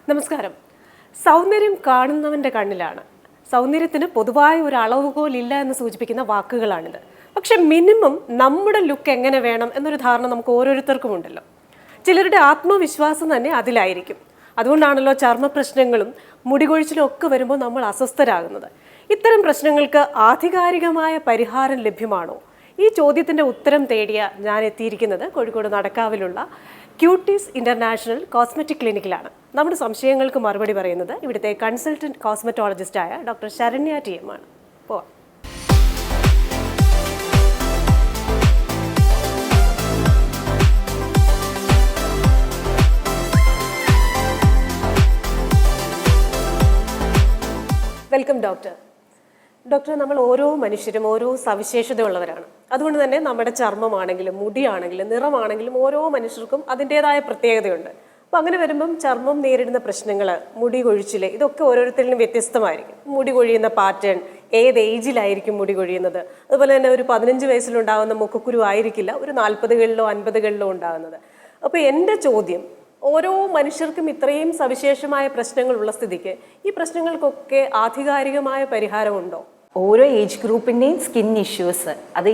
നമസ്കാരം. സൗന്ദര്യം കാണുന്നവൻ്റെ കണ്ണിലാണ്. സൗന്ദര്യത്തിന് പൊതുവായ ഒരു അളവുകോലില്ല എന്ന് സൂചിപ്പിക്കുന്ന വാക്കുകളാണിത്. പക്ഷെ മിനിമം നമ്മുടെ ലുക്ക് എങ്ങനെ വേണം എന്നൊരു ധാരണ നമുക്ക് ഓരോരുത്തർക്കും ഉണ്ടല്ലോ. ചിലരുടെ ആത്മവിശ്വാസം തന്നെ അതിലായിരിക്കും. അതുകൊണ്ടാണല്ലോ ചർമ്മ പ്രശ്നങ്ങളും മുടികൊഴിച്ചിലും ഒക്കെ വരുമ്പോൾ നമ്മൾ അസ്വസ്ഥരാകുന്നത്. ഇത്തരം പ്രശ്നങ്ങൾക്ക് ആധികാരികമായ പരിഹാരം ലഭ്യമാണോ? ഈ ചോദ്യത്തിൻ്റെ ഉത്തരം തേടിയ ഞാൻ എത്തിയിരിക്കുന്നത് കോഴിക്കോട് നടക്കാവിലുള്ള ക്യൂട്ടീസ് ഇന്റർനാഷണൽ കോസ്മെറ്റിക് ക്ലിനിക്കിലാണ്. നമ്മുടെ സംശയങ്ങൾക്ക് മറുപടി പറയുന്നത് ഇവിടുത്തെ കൺസൾട്ടന്റ് കോസ്മെറ്റോളജിസ്റ്റായ ഡോക്ടർ ശരണ്യ ടി എം ആണ്. പോവാം. Welcome doctor. നമ്മൾ ഓരോ മനുഷ്യരും ഓരോ സവിശേഷതയുള്ളവരാണ്. അതുകൊണ്ട് തന്നെ നമ്മുടെ ചർമ്മമാണെങ്കിലും മുടിയാണെങ്കിലും നിറമാണെങ്കിലും ഓരോ മനുഷ്യർക്കും അതിൻ്റെതായ പ്രത്യേകതയുണ്ട്. അപ്പോൾ അങ്ങനെ വരുമ്പം ചർമ്മം നേരിടുന്ന പ്രശ്നങ്ങൾ, മുടി കൊഴിച്ചിൽ, ഇതൊക്കെ ഓരോരുത്തരിലും വ്യത്യസ്തമായിരിക്കും. മുടി കൊഴിയുന്ന പാറ്റേൺ, ഏത് ഏജിലായിരിക്കും മുടി കൊഴിയുന്നത്, അതുപോലെ തന്നെ ഒരു 15 വയസ്സിലുണ്ടാകുന്ന മുഖക്കുരു ആയിരിക്കില്ല ഒരു 40കളിലോ 50കളിലോ ഉണ്ടാകുന്നത്. അപ്പോൾ എൻ്റെ ചോദ്യം, ഓരോ മനുഷ്യർക്കും ഇത്രയും സവിശേഷമായ പ്രശ്നങ്ങളുള്ള സ്ഥിതിക്ക് ഈ പ്രശ്നങ്ങൾക്കൊക്കെ ആധികാരികമായ പരിഹാരമുണ്ടോ? ഓരോ ഏജ് ഗ്രൂപ്പിൻ്റെയും സ്കിൻ ഇഷ്യൂസ്, അത്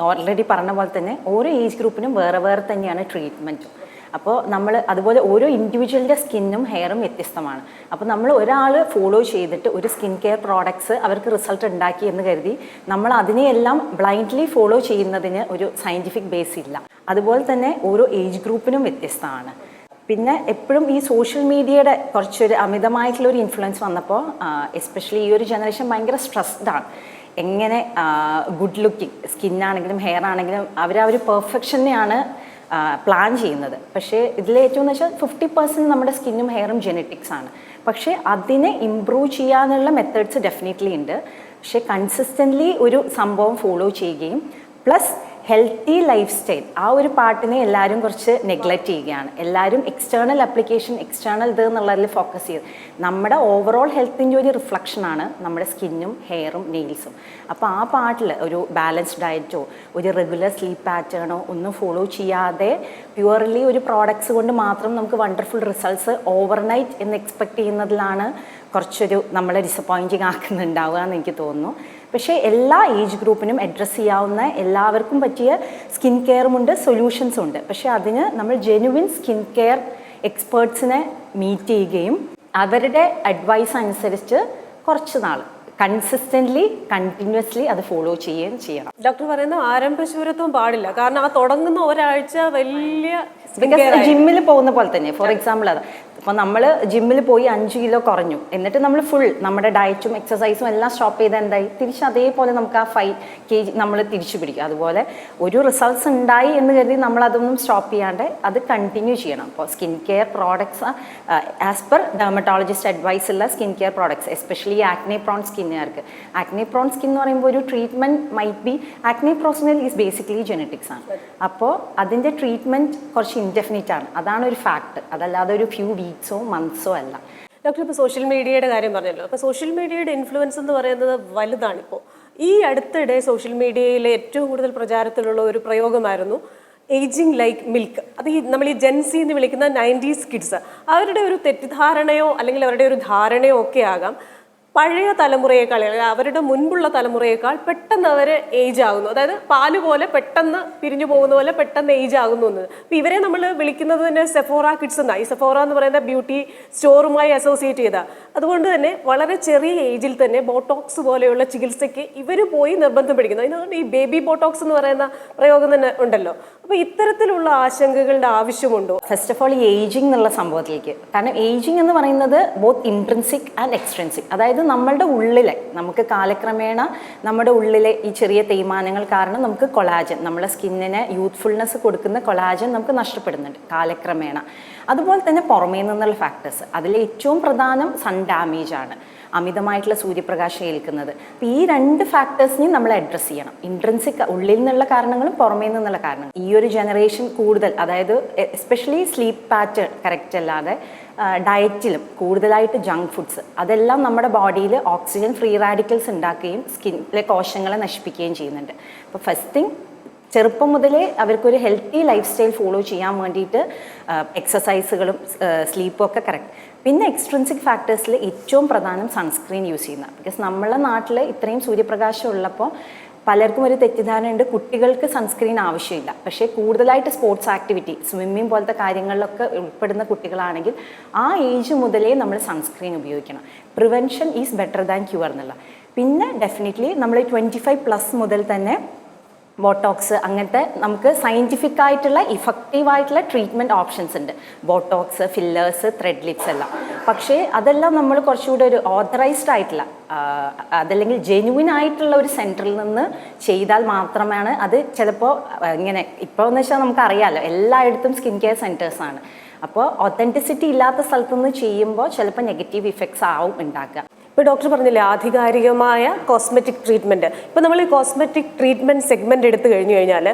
ഓൾറെഡി പറഞ്ഞ പോലെ തന്നെ ഓരോ ഏജ് ഗ്രൂപ്പിനും വേറെ വേറെ തന്നെയാണ് ട്രീറ്റ്മെൻറ്റും. അപ്പോൾ നമ്മൾ അതുപോലെ ഓരോ ഇൻഡിവിജ്വലിൻ്റെ സ്കിന്നും ഹെയറും വ്യത്യസ്തമാണ്. അപ്പോൾ നമ്മൾ ഒരാൾ ഫോളോ ചെയ്തിട്ട് ഒരു സ്കിൻ കെയർ പ്രോഡക്ട്സ് അവർക്ക് റിസൾട്ട് ഉണ്ടാക്കി എന്ന് കരുതി നമ്മൾ അതിനെയെല്ലാം ബ്ലൈൻഡ്ലി ഫോളോ ചെയ്യുന്നതിന് ഒരു സയൻറ്റിഫിക് ബേസ് ഇല്ല. അതുപോലെ തന്നെ ഓരോ ഏജ് ഗ്രൂപ്പിനും വ്യത്യസ്തമാണ്. പിന്നെ എപ്പോഴും ഈ സോഷ്യൽ മീഡിയയുടെ കുറച്ചൊരു അമിതമായിട്ടുള്ള ഒരു ഇൻഫ്ലുവൻസ് വന്നപ്പോൾ എസ്പെഷ്യലി ഈ ഒരു ജനറേഷൻ ഭയങ്കര സ്ട്രെസ്ഡാണ്. എങ്ങനെ ഗുഡ് ലുക്കിംഗ് സ്കിന്നാണെങ്കിലും ഹെയർ ആണെങ്കിലും അവർ പെർഫെക്ഷനെയാണ് പ്ലാൻ ചെയ്യുന്നത്. പക്ഷേ ഇതിലേറ്റവും എന്ന് വെച്ചാൽ 50% നമ്മുടെ സ്കിന്നും ഹെയറും ജെനറ്റിക്സ് ആണ്. പക്ഷേ അതിനെ ഇമ്പ്രൂവ് ചെയ്യാനുള്ള മെത്തേഡ്സ് ഡെഫിനറ്റ്ലി ഉണ്ട്. പക്ഷേ കൺസിസ്റ്റൻ്റ്ലി ഒരു സംഭവം ഫോളോ ചെയ്യുകയും പ്ലസ് ഹെൽത്തി ലൈഫ് സ്റ്റൈൽ, ആ ഒരു പാർട്ടിനെ എല്ലാവരും കുറച്ച് നെഗ്ലക്റ്റ് ചെയ്യുകയാണ്. എല്ലാവരും എക്സ്റ്റേണൽ ആപ്ലിക്കേഷൻ, എക്സ്റ്റേണൽ ഇത് എന്നുള്ളതിൽ ഫോക്കസ് ചെയ്ത് നമ്മുടെ ഓവറോൾ ഹെൽത്തിൻ്റെ ഒരു റിഫ്ലക്ഷനാണ് നമ്മുടെ സ്കിന്നും ഹെയറും നെയിൽസും. അപ്പോൾ ആ പാർട്ടിൽ ഒരു ബാലൻസ്ഡ് ഡയറ്റോ ഒരു റെഗുലർ സ്ലീപ്പ് പാറ്റേണോ ഒന്നും ഫോളോ ചെയ്യാതെ പ്യുവർലി ഒരു പ്രോഡക്ട്സ് കൊണ്ട് മാത്രം നമുക്ക് വണ്ടർഫുൾ റിസൾട്ട്സ് ഓവർനൈറ്റ് എന്ന് എക്സ്പെക്റ്റ് ചെയ്യുന്നതിലാണ് കുറച്ചൊരു നമ്മളെ ഡിസപ്പോയിൻറ്റിങ് ആക്കുന്നുണ്ടാവുക എന്ന് എനിക്ക് തോന്നുന്നു. പക്ഷേ എല്ലാ ഏജ് ഗ്രൂപ്പിനും അഡ്രസ്സ് ചെയ്യാവുന്ന എല്ലാവർക്കും പറ്റിയ സ്കിൻ കെയറുമുണ്ട്, സൊല്യൂഷൻസും ഉണ്ട്. പക്ഷേ അതിന് നമ്മൾ ജെനുവിൻ സ്കിൻ കെയർ എക്സ്പേർട്സിനെ മീറ്റ് ചെയ്യുകയും അവരുടെ അഡ്വൈസ് അനുസരിച്ച് കുറച്ച് നാൾ കൺസിസ്റ്റൻ്റ്ലി കണ്ടിന്യൂസ്ലി അത് ഫോളോ ചെയ്യുകയും ചെയ്യണം. ഡോക്ടർ പറയുന്ന ആരംഭശൂരത്വം പാടില്ല. കാരണം ആ തുടങ്ങുന്ന ഒരാഴ്ച വലിയ ജിമ്മിൽ പോകുന്ന പോലെ തന്നെ. ഫോർ എക്സാമ്പിൾ അത് അപ്പോൾ നമ്മൾ ജിമ്മിൽ പോയി 5 കിലോ കുറഞ്ഞു, എന്നിട്ട് നമ്മൾ ഫുൾ നമ്മുടെ ഡയറ്റും എക്സസൈസും എല്ലാം സ്റ്റോപ്പ് ചെയ്ത് എന്തായി തിരിച്ച് അതേപോലെ നമുക്ക് ആ 5 kg നമ്മൾ തിരിച്ചു പിടിക്കും. അതുപോലെ ഒരു റിസൾട്ട്സ് ഉണ്ടായി എന്ന് കരുതി നമ്മളതൊന്നും സ്റ്റോപ്പ് ചെയ്യാണ്ട് അത് കണ്ടിന്യൂ ചെയ്യണം. അപ്പോൾ skin care products as per dermatologist advice ഉള്ള skin care products, especially acne prone സ്കിന്നുകാർക്ക്. ആക്നെ പ്രോൺ സ്കിൻ എന്ന് പറയുമ്പോൾ ഒരു ട്രീറ്റ്മെൻറ്റ് മൈറ്റ് ബി ആക്നെ പ്രോസിനൽ ഈസ് ബേസിക്കലി ജെനറ്റിക്സ് ആണ്. അപ്പോൾ അതിൻ്റെ ട്രീറ്റ്മെൻറ്റ് കുറച്ച് ഇൻഡെഫിനിറ്റ് ആണ്. അതാണ് ഒരു ഫാക്ട്, അതല്ലാതെ ഒരു ഫ്യൂ വീക്സോ മന്ത്സോ അല്ല. ഡോക്ടർ, ഇപ്പോൾ സോഷ്യൽ മീഡിയയുടെ കാര്യം പറഞ്ഞല്ലോ. അപ്പോൾ സോഷ്യൽ മീഡിയയുടെ ഇൻഫ്ലുവൻസ് എന്ന് പറയുന്നത് വലുതാണിപ്പോൾ. ഈ അടുത്തിടെ സോഷ്യൽ മീഡിയയിലെ ഏറ്റവും കൂടുതൽ പ്രചാരത്തിലുള്ള ഒരു പ്രയോഗമായിരുന്നു ഏജിങ് ലൈക്ക് മിൽക്ക്. അത് നമ്മൾ ഈ ജെൻസി എന്ന് വിളിക്കുന്ന 90s കിഡ്സ്, അവരുടെ ഒരു തെറ്റിദ്ധാരണയോ അല്ലെങ്കിൽ അവരുടെ ഒരു ധാരണയോ ഒക്കെ ആകാം പഴയ തലമുറയേക്കാൾ, അവരുടെ മുൻപുള്ള തലമുറയേക്കാൾ പെട്ടെന്ന് അവർ ഏജ് ആകുന്നു. അതായത് പാല് പോലെ പെട്ടെന്ന് പിരിഞ്ഞു പോകുന്ന പോലെ പെട്ടെന്ന് ഏജ് ആകുന്നു എന്നത്. അപ്പോൾ ഇവരെ നമ്മൾ വിളിക്കുന്നത് തന്നെ സെഫോറ കിഡ്സ് എന്നാണ്. ഈ സെഫോറ എന്ന് പറയുന്ന ബ്യൂട്ടി സ്റ്റോറുമായി അസോസിയേറ്റ് ചെയ്ത. അതുകൊണ്ട് തന്നെ വളരെ ചെറിയ ഏജിൽ തന്നെ ബോട്ടോക്സ് പോലെയുള്ള ചികിത്സയ്ക്ക് ഇവർ പോയി നിർബന്ധം പിടിക്കുന്നു. അതിനോട് ഈ ബേബി ബോട്ടോക്സ് എന്ന് പറയുന്ന പ്രയോഗം തന്നെ ഉണ്ടല്ലോ. അപ്പോൾ ഇത്തരത്തിലുള്ള ആശങ്കകളുടെ ആവശ്യമുണ്ടോ? ഫസ്റ്റ് ഓഫ് ഓൾ ഈ ഏജിങ് എന്നുള്ള സംഭവത്തിലേക്ക്, കാരണം ഏജിങ് എന്ന് പറയുന്നത് ബോത്ത് ഇൻട്രിൻസിക് ആൻഡ് എക്സ്ട്രിൻസിക്. അതായത് നമ്മളുടെ ഉള്ളിലെ നമുക്ക് കാലക്രമേണ നമ്മുടെ ഉള്ളിലെ ഈ ചെറിയ തേയ്മാനങ്ങൾ കാരണം നമുക്ക് കൊളാജൻ, നമ്മുടെ സ്കിന്നിന് യൂത്ത്ഫുൾനെസ് കൊടുക്കുന്ന കൊളാജൻ നമുക്ക് നഷ്ടപ്പെടുന്നുണ്ട് കാലക്രമേണ. അതുപോലെ തന്നെ പുറമേ നിന്നുള്ള ഫാക്ടേഴ്സ്, അതിൽ ഏറ്റവും പ്രധാനം സൺ ഡാമേജ് ആണ്, അമിതമായിട്ടുള്ള സൂര്യപ്രകാശം ഏൽക്കുന്നത്. അപ്പോൾ ഈ 2 ഫാക്ടേഴ്സിനെയും നമ്മൾ അഡ്രസ്സ് ചെയ്യണം. ഇൻട്രിൻസിക് ഉള്ളിൽ നിന്നുള്ള കാരണങ്ങളും പുറമേ നിന്നുള്ള കാരണങ്ങളും. ഈ ഒരു ജനറേഷൻ കൂടുതൽ, അതായത് എസ്പെഷ്യലി സ്ലീപ്പ് പാറ്റേൺ കറക്റ്റ് അല്ലാതെ ഡയറ്റിലും കൂടുതലായിട്ട് ജങ്ക് ഫുഡ്സ്, അതെല്ലാം നമ്മുടെ ബോഡിയിൽ ഓക്സിജൻ ഫ്രീ റാഡിക്കൽസ് ഉണ്ടാക്കുകയും സ്കിന്നിലെ കോശങ്ങളെ നശിപ്പിക്കുകയും ചെയ്യുന്നുണ്ട്. അപ്പോൾ ഫസ്റ്റ് തിങ് ചെറുപ്പം മുതലേ അവർക്കൊരു ഹെൽത്തി ലൈഫ് സ്റ്റൈൽ ഫോളോ ചെയ്യാൻ വേണ്ടിയിട്ട് എക്സസൈസുകളും സ്ലീപ്പും ഒക്കെ കറക്റ്റ്. പിന്നെ എക്സ്ട്രിൻസിക് ഫാക്ടേഴ്സിൽ ഏറ്റവും പ്രധാനം സൺസ്ക്രീൻ യൂസ് ചെയ്യുന്ന. ബിക്കോസ് നമ്മളെ നാട്ടിൽ ഇത്രയും സൂര്യപ്രകാശം ഉള്ളപ്പോൾ പലർക്കും ഒരു തെറ്റിദ്ധാരണയുണ്ട്, കുട്ടികൾക്ക് സൺസ്ക്രീൻ ആവശ്യമില്ല. പക്ഷേ കൂടുതലായിട്ട് സ്പോർട്സ് ആക്ടിവിറ്റി, സ്വിമ്മിങ് പോലത്തെ കാര്യങ്ങളിലൊക്കെ ഉൾപ്പെടുന്ന കുട്ടികളാണെങ്കിൽ ആ ഏജ് മുതലേ നമ്മൾ സൺസ്ക്രീൻ ഉപയോഗിക്കണം. Prevention is better than cure എന്നുള്ള. പിന്നെ ഡെഫിനറ്റ്ലി നമ്മൾ 25+ മുതൽ തന്നെ ബോട്ടോക്സ് അങ്ങനത്തെ നമുക്ക് സയൻറ്റിഫിക് ആയിട്ടുള്ള ഇഫക്റ്റീവായിട്ടുള്ള ട്രീറ്റ്മെൻറ്റ് ഓപ്ഷൻസ് ഉണ്ട്. ബോട്ടോക്സ്, ഫില്ലേഴ്സ്, ത്രെഡ് ലിപ്സ് എല്ലാം. പക്ഷേ അതെല്ലാം നമ്മൾ കുറച്ചുകൂടെ ഒരു ഓതറൈസ്ഡ് ആയിട്ടുള്ള അതല്ലെങ്കിൽ ജെന്യുവിൻ ആയിട്ടുള്ള ഒരു സെൻറ്ററിൽ നിന്ന് ചെയ്താൽ മാത്രമാണ് അത്. ചിലപ്പോൾ ഇങ്ങനെ ഇപ്പോൾ എന്ന് വെച്ചാൽ നമുക്കറിയാമല്ലോ എല്ലായിടത്തും സ്കിൻ കെയർ സെൻറ്റേഴ്സാണ്. അപ്പോൾ ഒത്തൻറ്റിസിറ്റി ഇല്ലാത്ത സ്ഥലത്തുനിന്ന് ചെയ്യുമ്പോൾ ചിലപ്പോൾ നെഗറ്റീവ് ഇഫക്ട്സ് ആവും ഉണ്ടാക്കുക. ഇപ്പോൾ ഡോക്ടർ പറഞ്ഞില്ലേ ആധികാരികമായ കോസ്മെറ്റിക് ട്രീറ്റ്മെൻറ്റ്. ഇപ്പോൾ നമ്മൾ ഈ കോസ്മെറ്റിക് ട്രീറ്റ്മെൻറ്റ് സെഗ്മെൻറ്റ് എടുത്തു കഴിഞ്ഞാൽ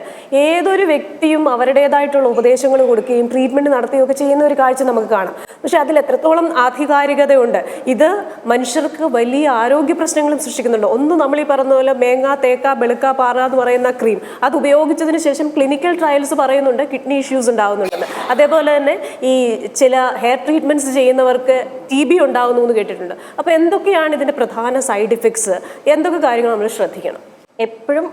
ഏതൊരു വ്യക്തിയും അവരുടേതായിട്ടുള്ള ഉപദേശങ്ങൾ കൊടുക്കുകയും ട്രീറ്റ്മെൻറ്റ് നടത്തുകയൊക്കെ ചെയ്യുന്ന ഒരു കാഴ്ച നമുക്ക് കാണാം. പക്ഷേ അതിൽ എത്രത്തോളം ആധികാരികതയുണ്ട്, ഇത് മനുഷ്യർക്ക് വലിയ ആരോഗ്യ പ്രശ്നങ്ങളും സൃഷ്ടിക്കുന്നുണ്ട്. ഒന്ന് നമ്മൾ ഈ പറഞ്ഞ പോലെ മേങ്ങ, തേക്ക, വെളുക്ക, പാറ എന്ന് പറയുന്ന ക്രീം, അത് ഉപയോഗിച്ചതിന് ശേഷം ക്ലിനിക്കൽ ട്രയൽസ് പറയുന്നുണ്ട് കിഡ്നി ഇഷ്യൂസ് ഉണ്ടാകുന്നുണ്ടെന്ന്. അതേപോലെ തന്നെ ഈ ചില ഹെയർ ട്രീറ്റ്മെൻറ്റ്സ് ചെയ്യുന്നവർക്ക് TB ഉണ്ടാകുന്നു എന്ന് കേട്ടിട്ടുണ്ട്. അപ്പോൾ എന്തൊക്കെയാണ് ഇതിൻ്റെ പ്രധാന സൈഡ് ഇഫക്ട്സ്, എന്തൊക്കെ കാര്യങ്ങൾ നമ്മൾ ശ്രദ്ധിക്കണം? എപ്പോഴും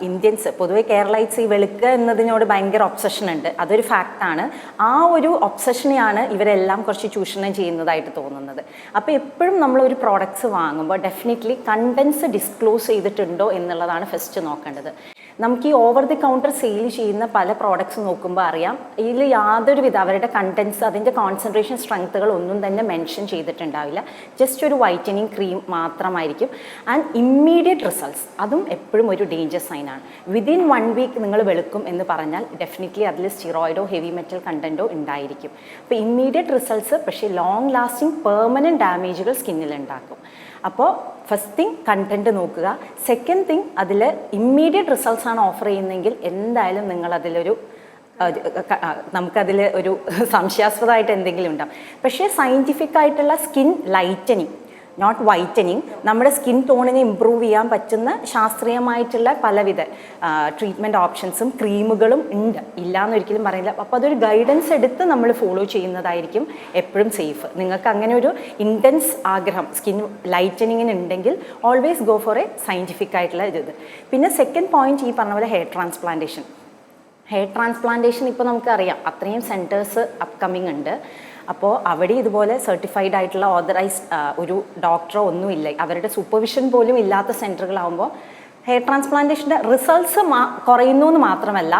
ഇന്ത്യൻസ് പൊതുവെ കേരളൈറ്റ്സ് ഈ വെളുക്കുക എന്നതിനോട് ഭയങ്കര ഒബ്സഷൻ ഉണ്ട്. അതൊരു ഫാക്റ്റാണ്. ആ ഒരു ഒബ്സഷനെയാണ് ഇവരെല്ലാം കുറച്ച് ചൂഷണം ചെയ്യുന്നതായിട്ട് തോന്നുന്നത്. അപ്പോൾ എപ്പോഴും നമ്മളൊരു പ്രോഡക്ട്സ് വാങ്ങുമ്പോൾ ഡെഫിനറ്റ്ലി കണ്ടൻസ് ഡിസ്ക്ലോസ് ചെയ്തിട്ടുണ്ടോ എന്നുള്ളതാണ് ഫസ്റ്റ് നോക്കേണ്ടത്. നമുക്ക് ഈ ഓവർ ദി കൗണ്ടർ സെയിൽ ചെയ്യുന്ന പല പ്രോഡക്ട്സ് നോക്കുമ്പോൾ അറിയാം ഇതിൽ യാതൊരുവിധ അവരുടെ കണ്ടൻസ്, അതിൻ്റെ കോൺസെൻട്രേഷൻ, സ്ട്രെങ്ത്തുകൾ ഒന്നും തന്നെ മെൻഷൻ ചെയ്തിട്ടുണ്ടാവില്ല. ജസ്റ്റ് ഒരു വൈറ്റനിങ് ക്രീം മാത്രമായിരിക്കും. ആൻഡ് ഇമ്മീഡിയറ്റ് റിസൾട്ട്സ്, അതും എപ്പോഴും ഒരു ഡേഞ്ചർ സൈനാണ്. വിതിൻ 1 വീക്ക് നിങ്ങൾ വെളുക്കും എന്ന് പറഞ്ഞാൽ ഡെഫിനറ്റ്ലി അതിൽ സ്റ്റിറോയിഡോ ഹെവി മെറ്റൽ കണ്ടൻറ്റോ ഉണ്ടായിരിക്കും. അപ്പോൾ ഇമ്മീഡിയറ്റ് റിസൾട്ട്സ് പക്ഷേ ലോങ് ലാസ്റ്റിംഗ് പെർമനൻറ്റ് ഡാമേജുകൾ സ്കിന്നിൽ ഉണ്ടാക്കും. അപ്പോൾ ഫസ്റ്റ് തിങ് കണ്ടൻറ്റ് നോക്കുക. സെക്കൻഡ് തിങ് അതിൽ ഇമ്മീഡിയറ്റ് റിസൾട്ട്സ് ആണ് ഓഫർ ചെയ്യുന്നതെങ്കിൽ എന്തായാലും നിങ്ങളതിലൊരു നമുക്കതിൽ ഒരു സംശയാസ്പദമായിട്ട് എന്തെങ്കിലും ഉണ്ടാകും. പക്ഷേ സയൻറ്റിഫിക് ആയിട്ടുള്ള സ്കിൻ ലൈറ്റനിങ്, നോട്ട് വൈറ്റനിങ്, നമ്മുടെ സ്കിൻ ടോണിനെ ഇമ്പ്രൂവ് ചെയ്യാൻ പറ്റുന്ന ശാസ്ത്രീയമായിട്ടുള്ള പലവിധ ട്രീറ്റ്മെൻറ്റ് ഓപ്ഷൻസും ക്രീമുകളും ഉണ്ട്, ഇല്ലയെന്ന് ഒരിക്കലും പറയില്ല. അപ്പോൾ അതൊരു ഗൈഡൻസ് എടുത്ത് നമ്മൾ ഫോളോ ചെയ്യുന്നതായിരിക്കും എപ്പോഴും സേഫ്. നിങ്ങൾക്ക് അങ്ങനെ ഒരു ഇൻറ്റൻസ് ആഗ്രഹം സ്കിൻ ലൈറ്റനിങ്ങിന് ഉണ്ടെങ്കിൽ always go for A scientific ആയിട്ടുള്ള ഇത്. പിന്നെ സെക്കൻഡ് പോയിന്റ് ഈ പറഞ്ഞ പോലെ ഹെയർ ട്രാൻസ്പ്ലാന്റേഷൻ. ഹെയർ ട്രാൻസ്പ്ലാന്റേഷൻ ഇപ്പോൾ നമുക്കറിയാം അത്രയും സെൻറ്റേഴ്സ് അപ്കമ്മിങ് ഉണ്ട്. അപ്പോൾ അവിടെ ഇതുപോലെ സർട്ടിഫൈഡ് ആയിട്ടുള്ള ഓതറൈസ്ഡ് ഒരു ഡോക്ടറോ ഒന്നുമില്ല, അവരുടെ സൂപ്പർവിഷൻ പോലും ഇല്ലാത്ത സെൻറ്ററുകളാകുമ്പോൾ ഹെയർ ട്രാൻസ്പ്ലാന്റേഷൻ്റെ റിസൾട്ട്സ് കുറയുന്നു എന്ന് മാത്രമല്ല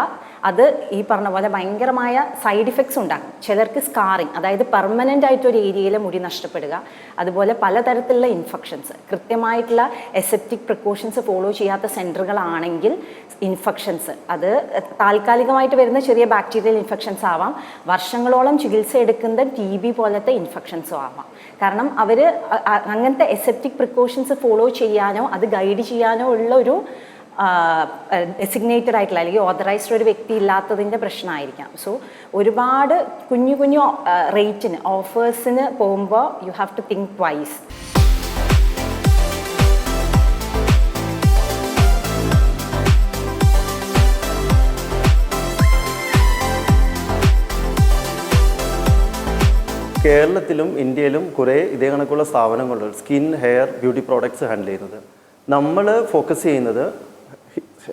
അത് ഈ പറഞ്ഞ പോലെ ഭയങ്കരമായ സൈഡ് ഇഫക്ട്സ് ഉണ്ടാക്കും. ചിലർക്ക് സ്കാറിങ്, അതായത് പെർമനൻ്റ് ആയിട്ട് ഒരു ഏരിയയിലെ മുടി നഷ്ടപ്പെടുക, അതുപോലെ പലതരത്തിലുള്ള ഇൻഫെക്ഷൻസ്, കൃത്യമായിട്ടുള്ള എസെപ്റ്റിക് പ്രിക്കോഷൻസ് ഫോളോ ചെയ്യാത്ത സെൻറ്ററുകളാണെങ്കിൽ ഇൻഫെക്ഷൻസ്, അത് താൽക്കാലികമായിട്ട് വരുന്ന ചെറിയ ബാക്ടീരിയൽ ഇൻഫെക്ഷൻസ് ആവാം, വർഷങ്ങളോളം ചികിത്സ എടുക്കുന്ന TB പോലത്തെ ഇൻഫെക്ഷൻസും ആവാം. കാരണം അവർ അങ്ങനത്തെ എസെപ്റ്റിക് പ്രിക്കോഷൻസ് ഫോളോ ചെയ്യാനോ അത് ഗൈഡ് ചെയ്യാനോ ഉള്ള ഒരു ഡെസിഗ്നേറ്റഡ് ആയിട്ടുള്ള അല്ലെങ്കിൽ ഓതറൈസ്ഡ് ഒരു വ്യക്തി ഇല്ലാത്തതിൻ്റെ പ്രശ്നമായിരിക്കാം. സോ ഒരുപാട് കുഞ്ഞു കുഞ്ഞു റേറ്റിന് ഓഫേഴ്സിന് പോകുമ്പോൾ you have to think twice. കേരളത്തിലും ഇന്ത്യയിലും കുറേ ഇതേ കണക്കുള്ള സ്ഥാപനങ്ങളുണ്ട് skin, hair, beauty products handle ചെയ്യുന്നത്. നമ്മൾ ഫോക്കസ് ചെയ്യുന്നത്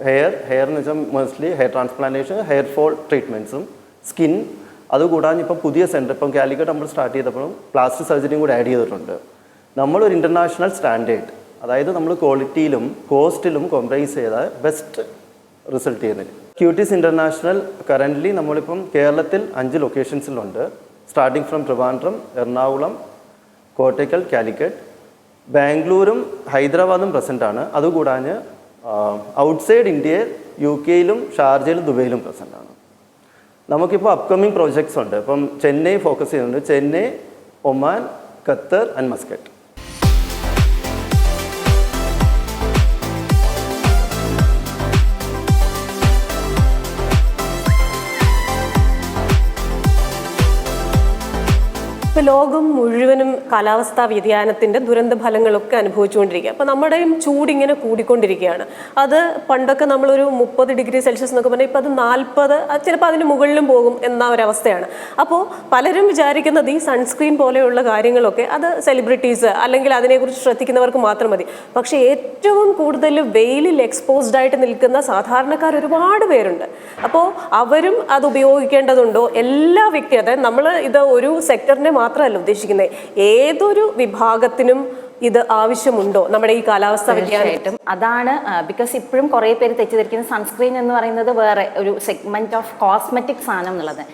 ഹെയർ എന്ന് വെച്ചാൽ mostly hair transplantation, hair fall ട്രീറ്റ്മെൻറ്റ്സും, സ്കിൻ. അതുകൂടാതെ ഇപ്പം പുതിയ സെൻറ്റർ ഇപ്പം കാലിക്കറ്റ് നമ്മൾ സ്റ്റാർട്ട് ചെയ്തപ്പോഴും പ്ലാസ്റ്റിക് സർജറിയും കൂടി ആഡ് ചെയ്തിട്ടുണ്ട്. നമ്മളൊരു ഇൻ്റർനാഷണൽ സ്റ്റാൻഡേർഡ്, അതായത് നമ്മൾ ക്വാളിറ്റിയിലും കോസ്റ്റിലും കോംപ്രമൈസ് ചെയ്ത ബെസ്റ്റ് റിസൾട്ട് ചെയ്യുന്നത്. ക്യൂട്ടീസ് ഇൻ്റർനാഷണൽ കറൻ്റ്ലി നമ്മളിപ്പം കേരളത്തിൽ 5 ലൊക്കേഷൻസിലുണ്ട്. സ്റ്റാർട്ടിങ് ഫ്രം ട്രിവാൻഡ്രം, എറണാകുളം, കോട്ടയ്ക്കൽ, കാലിക്കറ്റ്, ബാംഗ്ലൂരും ഹൈദരാബാദും പ്രസൻ്റ് ആണ്. അതുകൂടാതെ ഔട്ട്സൈഡ് ഇന്ത്യയിൽ UK-യിലും ഷാർജയിലും ദുബൈയിലും പ്രസൻ്റ് ആണ്. നമുക്കിപ്പോൾ അപ്കമിങ് പ്രോജക്ട്സ് ഉണ്ട്. ഇപ്പം ചെന്നൈ ഫോക്കസ് ചെയ്യുന്നുണ്ട്, Chennai, Oman, Qatar and Muscat. ഇപ്പോൾ ലോകം മുഴുവനും കാലാവസ്ഥാ വ്യതിയാനത്തിൻ്റെ ദുരന്ത ഫലങ്ങളൊക്കെ അനുഭവിച്ചുകൊണ്ടിരിക്കുക. അപ്പോൾ നമ്മുടെയും ചൂടിങ്ങനെ കൂടിക്കൊണ്ടിരിക്കുകയാണ്. അത് പണ്ടൊക്കെ നമ്മളൊരു 30 ഡിഗ്രി സെൽഷ്യസ് എന്നൊക്കെ പറഞ്ഞാൽ ഇപ്പോൾ അത് 40, ചിലപ്പോൾ അതിന് മുകളിലും പോകും എന്ന ഒരവസ്ഥയാണ്. അപ്പോൾ പലരും വിചാരിക്കുന്നത് ഈ സൺസ്ക്രീൻ പോലെയുള്ള കാര്യങ്ങളൊക്കെ അത് സെലിബ്രിറ്റീസ് അല്ലെങ്കിൽ അതിനെക്കുറിച്ച് ശ്രദ്ധിക്കുന്നവർക്ക് മാത്രം മതി. പക്ഷേ ഏറ്റവും കൂടുതൽ വെയിലിൽ എക്സ്പോസ്ഡ് ആയിട്ട് നിൽക്കുന്ന സാധാരണക്കാർ ഒരുപാട് പേരുണ്ട്. അപ്പോൾ അവരും അത് ഉപയോഗിക്കേണ്ടതുണ്ടോ? എല്ലാ വ്യക്തി, അതായത് നമ്മൾ ഇത് ഒരു സെക്ടറിനെ മാത്രമല്ല ഉദ്ദേശിക്കുന്നത്, ഏതൊരു വിഭാഗത്തിനും ഇത് ആവശ്യമുണ്ടോ നമ്മുടെ ഈ കാലാവസ്ഥ വ്യതിയാനം? അതാണ് ബിക്കോസ് ഇപ്പോഴും കുറേ പേര് തെറ്റിദ്ധരിക്കുന്നത് സൺസ്ക്രീൻ എന്ന് പറയുന്നത് വേറെ ഒരു സെഗ്മെന്റ് ഓഫ് കോസ്മെറ്റിക് സാധനം എന്നുള്ളത്.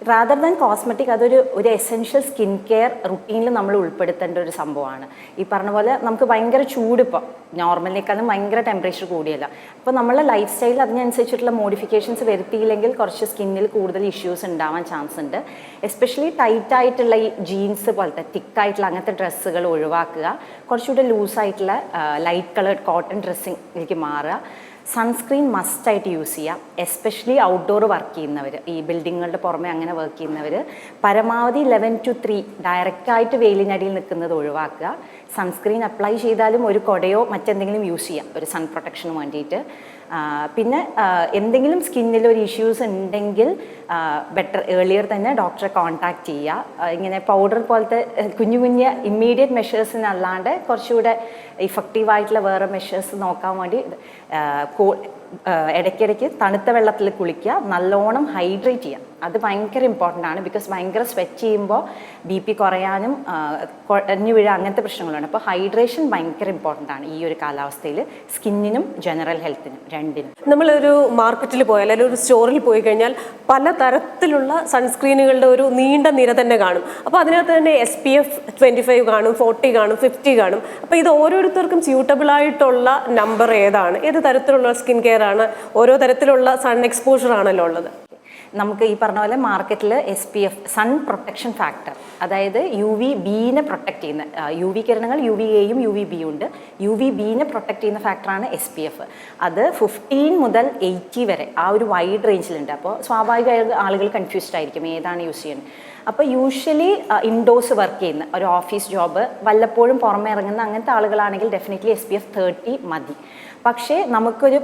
റാദർ ദാൻ കോസ്മെറ്റിക് അതൊരു എസെൻഷ്യൽ സ്കിൻ കെയർ റുട്ടീനിൽ നമ്മൾ ഉൾപ്പെടുത്തേണ്ട ഒരു സംഭവമാണ്. ഈ പറഞ്ഞ പോലെ നമുക്ക് ഭയങ്കര ചൂട് ഇപ്പോൾ നോർമലിനേക്കാളും ഭയങ്കര ടെമ്പറേച്ചർ കൂടിയല്ല. അപ്പോൾ നമ്മളെ ലൈഫ് സ്റ്റൈലിൽ അതിനനുസരിച്ചിട്ടുള്ള മോഡിഫിക്കേഷൻസ് വരുത്തിയില്ലെങ്കിൽ കുറച്ച് സ്കിന്നിൽ കൂടുതൽ ഇഷ്യൂസ് ഉണ്ടാവാൻ ചാൻസ് ഉണ്ട്. എസ്പെഷ്യലി ടൈറ്റായിട്ടുള്ള ഈ ജീൻസ് പോലത്തെ തിക്കായിട്ടുള്ള അങ്ങനത്തെ ഡ്രസ്സുകൾ ഒഴിവാക്കുക. കുറച്ചുകൂടെ ലൂസായിട്ടുള്ള ലൈറ്റ് കളേർഡ് കോട്ടൺ ഡ്രസ്സിലേക്ക് മാറുക. സൺസ്ക്രീൻ മസ്റ്റായിട്ട് യൂസ് ചെയ്യാം. എസ്പെഷ്യലി ഔട്ട്ഡോർ വർക്ക് ചെയ്യുന്നവർ, ഈ ബിൽഡിങ്ങുകളുടെ പുറമെ അങ്ങനെ വർക്ക് ചെയ്യുന്നവർ പരമാവധി 11 to 3 ഡയറക്റ്റായിട്ട് വെയിലിനടിയിൽ നിൽക്കുന്നത് ഒഴിവാക്കുക. സൺസ്ക്രീൻ അപ്ലൈ ചെയ്താലും ഒരു കൊടയോ മറ്റെന്തെങ്കിലും യൂസ് ചെയ്യാം ഒരു സൺ പ്രൊട്ടക്ഷന് വേണ്ടിയിട്ട്. പിന്നെ എന്തെങ്കിലും സ്കിന്നിൽ ഒരു ഇഷ്യൂസ് ഉണ്ടെങ്കിൽ ബെറ്റർ ഏർലിയർ തന്നെ ഡോക്ടറെ കോൺടാക്റ്റ് ചെയ്യുക. ഇങ്ങനെ പൗഡർ പോലത്തെ കുഞ്ഞു കുഞ്ഞ് ഇമ്മീഡിയറ്റ് മെഷേഴ്സിനല്ലാണ്ട് കുറച്ചുകൂടെ ഇഫക്റ്റീവായിട്ടുള്ള വേറെ മെഷേഴ്സ് നോക്കാൻ വേണ്ടി ഇടയ്ക്കിടയ്ക്ക് തണുത്ത വെള്ളത്തിൽ കുളിക്കുക, നല്ലോണം ഹൈഡ്രേറ്റ് ചെയ്യുക. അത് ഭയങ്കര ഇമ്പോർട്ടൻ്റ് ആണ്. ബിക്കോസ് ഭയങ്കര സ്വെറ്റ് ചെയ്യുമ്പോൾ BP കുറയാനും കുഴഞ്ഞു വീഴുക അങ്ങനത്തെ പ്രശ്നങ്ങളാണ്. അപ്പോൾ ഹൈഡ്രേഷൻ ഭയങ്കര ഇമ്പോർട്ടൻ്റ് ആണ് ഈ ഒരു കാലാവസ്ഥയിൽ, സ്കിന്നിനും ജനറൽ ഹെൽത്തിനും രണ്ടിനും. നമ്മളൊരു മാർക്കറ്റിൽ പോയാൽ അല്ലെങ്കിൽ ഒരു സ്റ്റോറിൽ പോയി കഴിഞ്ഞാൽ പല തരത്തിലുള്ള സൺസ്ക്രീനുകളുടെ ഒരു നീണ്ട നിര തന്നെ കാണും. അപ്പോൾ അതിനകത്ത് തന്നെ SPF 25 കാണും, 40 കാണും, 50 കാണും. അപ്പോൾ ഇത് ഓരോരുത്തർക്കും സ്യൂട്ടബിൾ ആയിട്ടുള്ള നമ്പർ ഏതാണ്? ഏത് തരത്തിലുള്ള സ്കിൻ കെയർ ആണ്? ഓരോ തരത്തിലുള്ള സൺ എക്സ്പോഷർ ആണല്ലോ ഉള്ളത്. നമുക്ക് ഈ പറഞ്ഞ പോലെ മാർക്കറ്റിൽ SPF സൺ പ്രൊട്ടക്ഷൻ ഫാക്ടർ, അതായത് UVB-നെ പ്രൊട്ടക്ട് ചെയ്യുന്ന UV കിരണങ്ങൾ UVA-യും UVB-യും ഉണ്ട്. UVB-നെ പ്രൊട്ടക്ട് ചെയ്യുന്ന ഫാക്ടറാണ് SPF. അത് 15 മുതൽ 80 വരെ ആ ഒരു വൈഡ് റേഞ്ചിലുണ്ട്. അപ്പോൾ സ്വാഭാവികമായിട്ട് ആളുകൾ കൺഫ്യൂസ്ഡ് ആയിരിക്കും ഏതാണ് യൂസ് ചെയ്യുന്നത്. അപ്പോൾ യൂഷ്വലി ഇൻഡോഴ്സ് വർക്ക് ചെയ്യുന്ന ഒരു ഓഫീസ് ജോബ്, വല്ലപ്പോഴും പുറമെ ഇറങ്ങുന്ന അങ്ങനത്തെ ആളുകളാണെങ്കിൽ ഡെഫിനറ്റ്ലി SPF 30 മതി. പക്ഷേ നമുക്കൊരു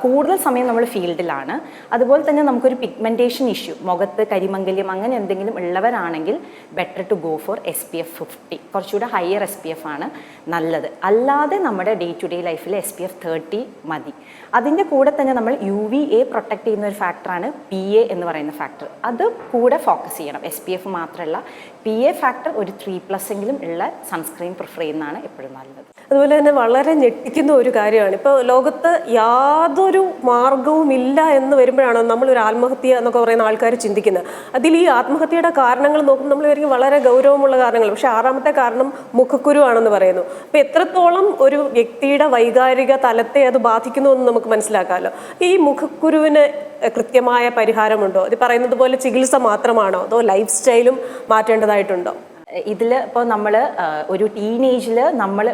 കൂടുതൽ സമയം നമ്മൾ ഫീൽഡിലാണ്, അതുപോലെ തന്നെ നമുക്കൊരു പിഗ്മെൻറ്റേഷൻ ഇഷ്യൂ, മുഖത്ത് കരിമംഗല്യം അങ്ങനെ എന്തെങ്കിലും ഉള്ളവരാണെങ്കിൽ better to go for SPF 50. കുറച്ചുകൂടെ ഹയർ SPF ആണ് നല്ലത്. അല്ലാതെ നമ്മുടെ ഡേ ടു ഡേ ലൈഫിൽ SPF 30 മതി. അതിൻ്റെ കൂടെ തന്നെ നമ്മൾ UVA പ്രൊട്ടക്ട് ചെയ്യുന്ന ഒരു ഫാക്ടറാണ് PA എന്ന് പറയുന്ന ഫാക്ടർ. അത് കൂടെ ഫോക്കസ് ചെയ്യണം. SPF മാത്രമല്ല PA ഫാക്ടർ ഒരു 3+ എങ്കിലും ഉള്ള സൺസ്ക്രീൻ പ്രിഫർ ചെയ്യുന്നതാണ് എപ്പോഴും നല്ലത്. അതുപോലെ തന്നെ വളരെ ഞെട്ടിക്കുന്ന ഒരു കാര്യമാണ്, ഇപ്പോൾ ലോകത്ത് യാതൊരു മാർഗവും ഇല്ല എന്ന് വരുമ്പോഴാണ് നമ്മളൊരു ആത്മഹത്യ എന്നൊക്കെ പറയുന്ന ആൾക്കാർ ചിന്തിക്കുന്നത്. അതിൽ ഈ ആത്മഹത്യയുടെ കാരണങ്ങൾ നോക്കുമ്പോൾ നമ്മൾ വിചാരിക്കും വളരെ ഗൗരവമുള്ള കാരണങ്ങൾ, പക്ഷേ 6ാമത്തെ കാരണം മുഖക്കുരു ആണെന്ന് പറയുന്നു. അപ്പോൾ എത്രത്തോളം ഒരു വ്യക്തിയുടെ വൈകാരിക തലത്തെ അത് ബാധിക്കുന്നു എന്ന് നമുക്ക് മനസ്സിലാക്കാമല്ലോ. ഈ മുഖക്കുരുവിന് കൃത്യമായ പരിഹാരമുണ്ടോ? ഇത് പറയുന്നത് പോലെ ചികിത്സ മാത്രമാണോ, അതോ ലൈഫ് സ്റ്റൈലും മാറ്റേണ്ടതായിട്ടുണ്ടോ? ഇതിൽ ഇപ്പോൾ നമ്മൾ ഒരു ടീനേജിൽ നമ്മൾ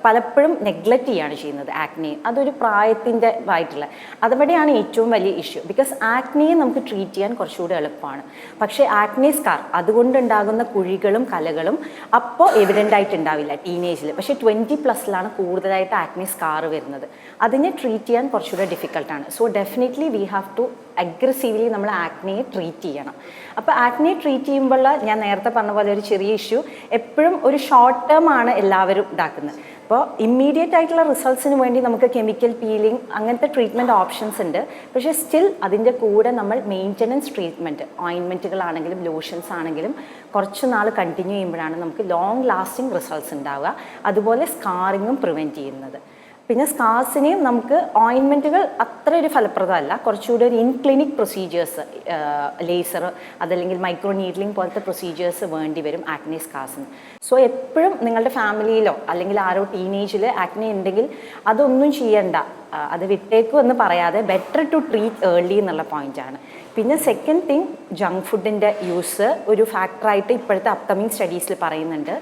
പലപ്പോഴും നെഗ്ലക്റ്റ് ചെയ്യാണ് ചെയ്യുന്നത് ആക്നെ. അതൊരു പ്രായത്തിൻ്റെ ആയിട്ടുള്ള അതുവരെയാണ് ഏറ്റവും വലിയ ഇഷ്യൂ. ബിക്കോസ് ആക്നെയെ നമുക്ക് ട്രീറ്റ് ചെയ്യാൻ കുറച്ചുകൂടി എളുപ്പമാണ്. പക്ഷേ ആക്നെ സ്കാർ അതുകൊണ്ടുണ്ടാകുന്ന കുഴികളും കലകളും അപ്പോൾ എവിഡൻ്റ് ആയിട്ടുണ്ടാവില്ല ടീനേജിൽ. പക്ഷേ 20+ കൂടുതലായിട്ട് ആക്നെ സ്കാർ വരുന്നത്. അതിനെ ട്രീറ്റ് ചെയ്യാൻ കുറച്ചുകൂടെ ഡിഫിക്കൽട്ടാണ്. So definitely we have to aggressively നമ്മൾ ആക്നെയെ ട്രീറ്റ് ചെയ്യണം. അപ്പോൾ ആക്നെ ട്രീറ്റ് ചെയ്യുമ്പോൾ ഞാൻ നേരത്തെ പറഞ്ഞ പോലെ ഒരു ചെറിയ ഇഷ്യൂ എപ്പോഴും ഒരു ഷോർട്ട് ടേം ആണ് എല്ലാവരും ഇതാക്കുന്നത്. അപ്പോൾ ഇമ്മീഡിയറ്റ് ആയിട്ടുള്ള റിസൾട്ട്സിന് വേണ്ടി നമുക്ക് കെമിക്കൽ പീലിംഗ് അങ്ങനത്തെ ട്രീറ്റ്മെൻറ്റ് ഓപ്ഷൻസ് ഉണ്ട്. പക്ഷേ സ്റ്റിൽ അതിൻ്റെ കൂടെ നമ്മൾ മെയിൻ്റനൻസ് ട്രീറ്റ്മെൻറ്റ് ഓയിൻമെൻറ്റുകളാണെങ്കിലും ലോഷൻസ് ആണെങ്കിലും കുറച്ച് നാൾ കണ്ടിന്യൂ ചെയ്യുമ്പോഴാണ് നമുക്ക് ലോങ് ലാസ്റ്റിംഗ് റിസൾട്ട്സ് ഉണ്ടാവുക. അതുപോലെ സ്കാറിങ്ങും പ്രിവെൻറ്റ് ചെയ്യുന്നത്. പിന്നെ സ്കാർസിനെയും നമുക്ക് ഓയിൻമെൻറ്റുകൾ അത്ര ഒരു ഫലപ്രദമല്ല, കുറച്ചുകൂടി ഒരു ഇൻ ക്ലിനിക് പ്രൊസീജിയേഴ്സ്, ലേസർ അതല്ലെങ്കിൽ മൈക്രോ നീഡ്ലിംഗ് പോലത്തെ പ്രൊസീജിയേഴ്സ് വേണ്ടി വരും ആക്നെ സ്കാർസിന്. സോ എപ്പോഴും നിങ്ങളുടെ ഫാമിലിയിലോ അല്ലെങ്കിൽ ആരോ ടീനേജിൽ ആക്നെ ഉണ്ടെങ്കിൽ അതൊന്നും ചെയ്യണ്ട, അത് വിട്ടേക്കും എന്ന് പറയാതെ ബെറ്റർ ടു ട്രീറ്റ് ഏർലി എന്നുള്ള പോയിൻ്റാണ്. പിന്നെ സെക്കൻഡ് തിങ്, ജങ്ക് ഫുഡിൻ്റെ യൂസ് ഒരു ഫാക്ടറായിട്ട് ഇപ്പോഴത്തെ അപ്കമിങ് സ്റ്റഡീസിൽ പറയുന്നുണ്ട്.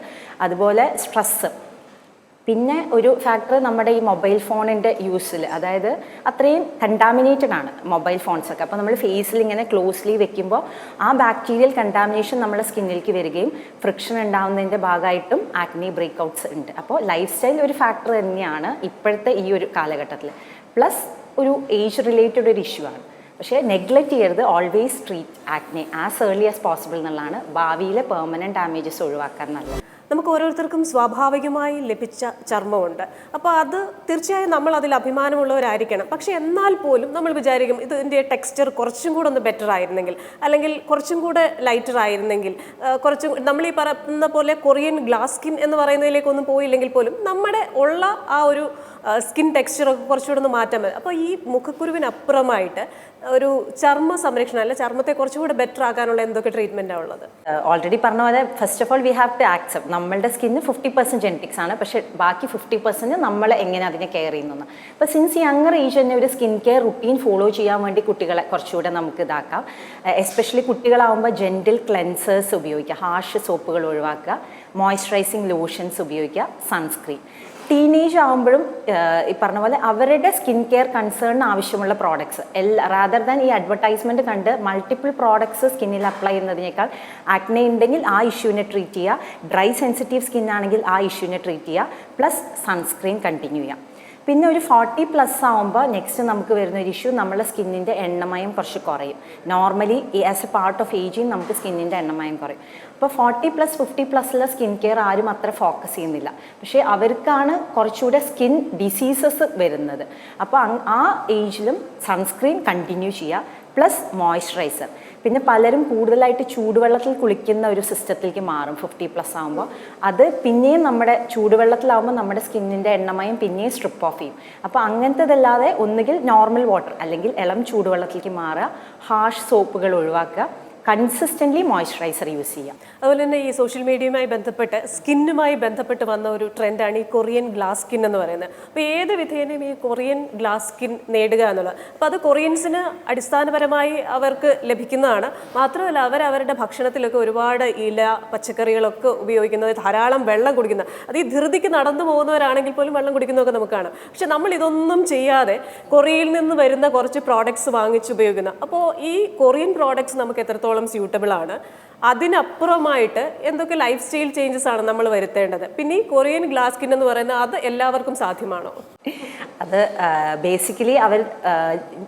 അതുപോലെ സ്ട്രെസ്സ്, പിന്നെ ഒരു ഫാക്ടർ നമ്മുടെ ഈ മൊബൈൽ ഫോണിൻ്റെ യൂസിൽ, അതായത് അത്രയും കണ്ടാമിനേറ്റഡ് ആണ് മൊബൈൽ ഫോൺസൊക്കെ. അപ്പോൾ നമ്മൾ ഫേസിൽ ഇങ്ങനെ ക്ലോസ്ലി വെക്കുമ്പോൾ ആ ബാക്ടീരിയൽ കണ്ടാമിനേഷൻ നമ്മുടെ സ്കിന്നിലേക്ക് വരികയും ഫ്രിക്ഷൻ ഉണ്ടാകുന്നതിൻ്റെ ഭാഗമായിട്ടും ആക്നെ ബ്രേക്ക്ഔട്ട്സ് ഉണ്ട്. അപ്പോൾ ലൈഫ് സ്റ്റൈൽ ഒരു ഫാക്ടർ തന്നെയാണ് ഇപ്പോഴത്തെ ഈ ഒരു കാലഘട്ടത്തിൽ. പ്ലസ് ഒരു ഏജ് റിലേറ്റഡ് ഒരു ഇഷ്യൂ ആണ്. പക്ഷേ നെഗ്ലക്റ്റ് ചെയ്യരുത്, always treat acne as early as possible എന്നുള്ളതാണ് ഭാവിയിലെ പെർമനൻറ്റ് ഡാമേജസ് ഒഴിവാക്കാൻ നല്ലത്. നമുക്ക് ഓരോരുത്തർക്കും സ്വാഭാവികമായി ലഭിച്ച ചർമ്മമുണ്ട്. അപ്പോൾ അത് തീർച്ചയായും നമ്മൾ അതിൽ അഭിമാനമുള്ളവരായിരിക്കണം. പക്ഷേ എന്നാൽ പോലും നമ്മൾ വിചാരിക്കും ഇതിൻ്റെ ടെക്സ്ചർ കുറച്ചും കൂടെ ഒന്ന് ബെറ്റർ ആയിരുന്നെങ്കിൽ, അല്ലെങ്കിൽ കുറച്ചും കൂടെ ലൈറ്റർ ആയിരുന്നെങ്കിൽ, കുറച്ചും നമ്മൾ ഈ പറയുന്ന പോലെ കൊറിയൻ ഗ്ലാസ് സ്കിൻ എന്ന് പറയുന്നതിലേക്കൊന്നും പോയില്ലെങ്കിൽ പോലും നമ്മുടെ ഉള്ള ആ ഒരു സ്കിൻ ടെക്സ്ചറൊക്കെ കുറച്ചുകൂടെ ഒന്ന് മാറ്റാൻ പറ്റും. അപ്പോൾ ഈ മുഖക്കുരുവിനപ്പുറമായിട്ട് ഒരു ചർമ്മ സംരക്ഷണം, അല്ല ചർമ്മത്തെ കുറച്ചുകൂടെ ബെറ്റർ ആക്കാനുള്ള എന്തൊക്കെ ട്രീറ്റ്മെൻറ്റാണ് ഉള്ളത്? ഓൾറെഡി പറഞ്ഞ പോലെ first of all we have to accept നമ്മളുടെ സ്കിന്ന് 50% ജെനറ്റിക്സ് ആണ്. പക്ഷേ ബാക്കി 50% നമ്മൾ എങ്ങനെ അതിനെ കെയർ ചെയ്യുന്നു. അപ്പോൾ സിൻസ് യങ്ങർ ഏജ് തന്നെ ഒരു സ്കിൻ കെയർ റുട്ടീൻ ഫോളോ ചെയ്യാൻ വേണ്ടി കുട്ടികളെ കുറച്ചുകൂടെ നമുക്ക് ഇതാക്കാം. എസ്പെഷ്യലി കുട്ടികളാവുമ്പോൾ ജെൻറ്റിൽ ക്ലെൻസേഴ്സ് ഉപയോഗിക്കുക, ഹാർഷ് സോപ്പുകൾ ഒഴിവാക്കുക, മോയ്സ്ചറൈസിങ് ലോഷൻസ് ഉപയോഗിക്കുക, സൺസ്ക്രീൻ. ടീനേജ് ആകുമ്പോഴും ഈ പറഞ്ഞ പോലെ അവരുടെ സ്കിൻ കെയർ കൺസേണിന് ആവശ്യമുള്ള പ്രോഡക്ട്സ് റാദർ ദാൻ ഈ അഡ്വർടൈസ്മെൻറ്റ് കണ്ട് മൾട്ടിപ്പിൾ പ്രോഡക്ട്സ് സ്കിന്നിൽ അപ്ലൈ ചെയ്യുന്നതിനേക്കാൾ ആക്നെ ഉണ്ടെങ്കിൽ ആ ഇഷ്യൂവിനെ ട്രീറ്റ് ചെയ്യുക, ഡ്രൈ സെൻസിറ്റീവ് സ്കിൻ ആണെങ്കിൽ ആ ഇഷ്യൂവിനെ ട്രീറ്റ് ചെയ്യുക, പ്ലസ് സൺസ്ക്രീൻ കണ്ടിന്യൂ ചെയ്യുക. പിന്നെ ഒരു 40+ ആകുമ്പോൾ നെക്സ്റ്റ് നമുക്ക് വരുന്ന ഒരു ഇഷ്യൂ നമ്മുടെ സ്കിന്നിൻ്റെ എണ്ണമയം കുറച്ച് കുറയും. Normally as A part of ageing നമുക്ക് സ്കിന്നിൻ്റെ എണ്ണമയം കുറയും. അപ്പോൾ 40+, 50+ലെ സ്കിൻ കെയർ ആരും അത്ര ഫോക്കസ് ചെയ്യുന്നില്ല. പക്ഷേ അവർക്കാണ് കുറച്ചുകൂടെ സ്കിൻ ഡിസീസസ് വരുന്നത്. അപ്പോൾ ആ ഏജിലും സൺസ്ക്രീൻ കണ്ടിന്യൂ ചെയ്യുക, പ്ലസ് മോയ്സ്ചറൈസർ. പിന്നെ പലരും കൂടുതലായിട്ട് ചൂടുവെള്ളത്തിൽ കുളിക്കുന്ന ഒരു സിസ്റ്റത്തിലേക്ക് മാറും 50+ ആകുമ്പോൾ. അത് പിന്നെയും നമ്മുടെ ചൂടുവെള്ളത്തിലാവുമ്പോൾ നമ്മുടെ സ്കിന്നിൻ്റെ എണ്ണമയം പിന്നെയും സ്ട്രിപ്പ് ഓഫ് ചെയ്യും. അപ്പോൾ അങ്ങനത്തേതല്ലാതെ ഒന്നുകിൽ നോർമൽ വാട്ടർ അല്ലെങ്കിൽ ഇളം ചൂടുവെള്ളത്തിലേക്ക് മാറുക, ഹാർഷ് സോപ്പുകൾ ഒഴിവാക്കുക, കൺസിസ്റ്റൻ്റ്ലി മോയ്സ്ചറൈസർ യൂസ് ചെയ്യാം. അതുപോലെ തന്നെ ഈ സോഷ്യൽ മീഡിയയുമായി ബന്ധപ്പെട്ട് സ്കിന്നുമായി ബന്ധപ്പെട്ട് വന്ന ഒരു ട്രെൻഡാണ് ഈ കൊറിയൻ ഗ്ലാസ് സ്കിൻ എന്ന് പറയുന്നത്. അപ്പോൾ ഏത് വിധേനയും ഈ കൊറിയൻ ഗ്ലാസ് സ്കിൻ നേടുക എന്നുള്ളത്, അപ്പോൾ അത് കൊറിയൻസിന് അടിസ്ഥാനപരമായി അവർക്ക് ലഭിക്കുന്നതാണ്. മാത്രമല്ല അവരുടെ ഭക്ഷണത്തിലൊക്കെ ഒരുപാട് ഇല പച്ചക്കറികളൊക്കെ ഉപയോഗിക്കുന്നത്, ധാരാളം വെള്ളം കുടിക്കുന്നത്, അത് ഈ ധൃതിക്ക് നടന്നു പോകുന്നവരാണെങ്കിൽ പോലും വെള്ളം കുടിക്കുന്നതൊക്കെ നമുക്ക് കാണാം. പക്ഷെ നമ്മൾ ഇതൊന്നും ചെയ്യാതെ കൊറിയയിൽ നിന്ന് വരുന്ന കുറച്ച് പ്രോഡക്ട്സ് വാങ്ങിച്ച് ഉപയോഗിക്കുന്ന, അപ്പോൾ ഈ കൊറിയൻ പ്രോഡക്ട്സ് നമുക്ക് എത്രത്തോളം സ്യൂട്ടബിൾ ആണ്, അതിനപ്പുറമായിട്ട് എന്തൊക്കെ ലൈഫ് സ്റ്റൈൽ ചേഞ്ചസ് ആണ് നമ്മൾ വരുത്തേണ്ടത്? പിന്നെ ഈ കൊറിയൻ ഗ്ലാസ് സ്കിൻ എന്ന് പറയുന്നത് അത് എല്ലാവർക്കും സാധ്യമാണോ? അത് ബേസിക്കലി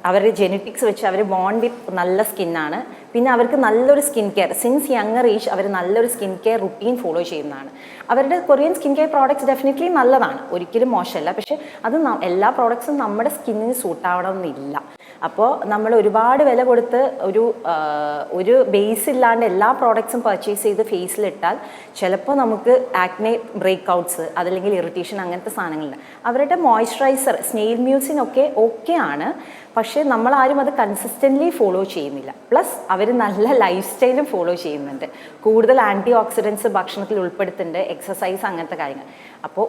അവരുടെ ജെനറ്റിക്സ് വെച്ച് അവർ ബോൺ വിത്ത് നല്ല സ്കിന്നാണ്. പിന്നെ അവർക്ക് നല്ലൊരു skin care since younger age അവർ നല്ലൊരു സ്കിൻ കെയർ റുട്ടീൻ ഫോളോ ചെയ്യുന്നതാണ്. അവരുടെ Korean skin care products definitely നല്ലതാണ്, ഒരിക്കലും മോശമല്ല. പക്ഷെ അത് എല്ലാ പ്രോഡക്ട്സും നമ്മുടെ സ്കിന്നിന് സൂട്ടാവണമെന്നില്ല. അപ്പോൾ നമ്മൾ ഒരുപാട് വില കൊടുത്ത് ഒരു ബേസ് ഇല്ലാണ്ട് എല്ലാ പ്രോഡക്ട്സും പർച്ചേസ് ചെയ്ത് ഫേസിലിട്ടാൽ ചിലപ്പോൾ നമുക്ക് ആക്നെ ബ്രേക്ക്ഔട്ട്സ് അതല്ലെങ്കിൽ ഇറിറ്റേഷൻ അങ്ങനത്തെ സാധനങ്ങളുണ്ട്. അവരുടെ മോയ്സ്ചറൈസർ സ്നെയിൽ മ്യൂസിനൊക്കെ ഓക്കെ ആണ്, പക്ഷേ നമ്മളാരും അത് കൺസിസ്റ്റൻ്റ്ലി ഫോളോ ചെയ്യുന്നില്ല. പ്ലസ് അവർ നല്ല ലൈഫ് സ്റ്റൈലും ഫോളോ ചെയ്യുന്നുണ്ട്, കൂടുതൽ ആൻറ്റി ഓക്സിഡൻസ് ഭക്ഷണത്തിൽ ഉൾപ്പെടുത്തുന്നുണ്ട്, എക്സസൈസ് അങ്ങനത്തെ കാര്യങ്ങൾ. അപ്പോൾ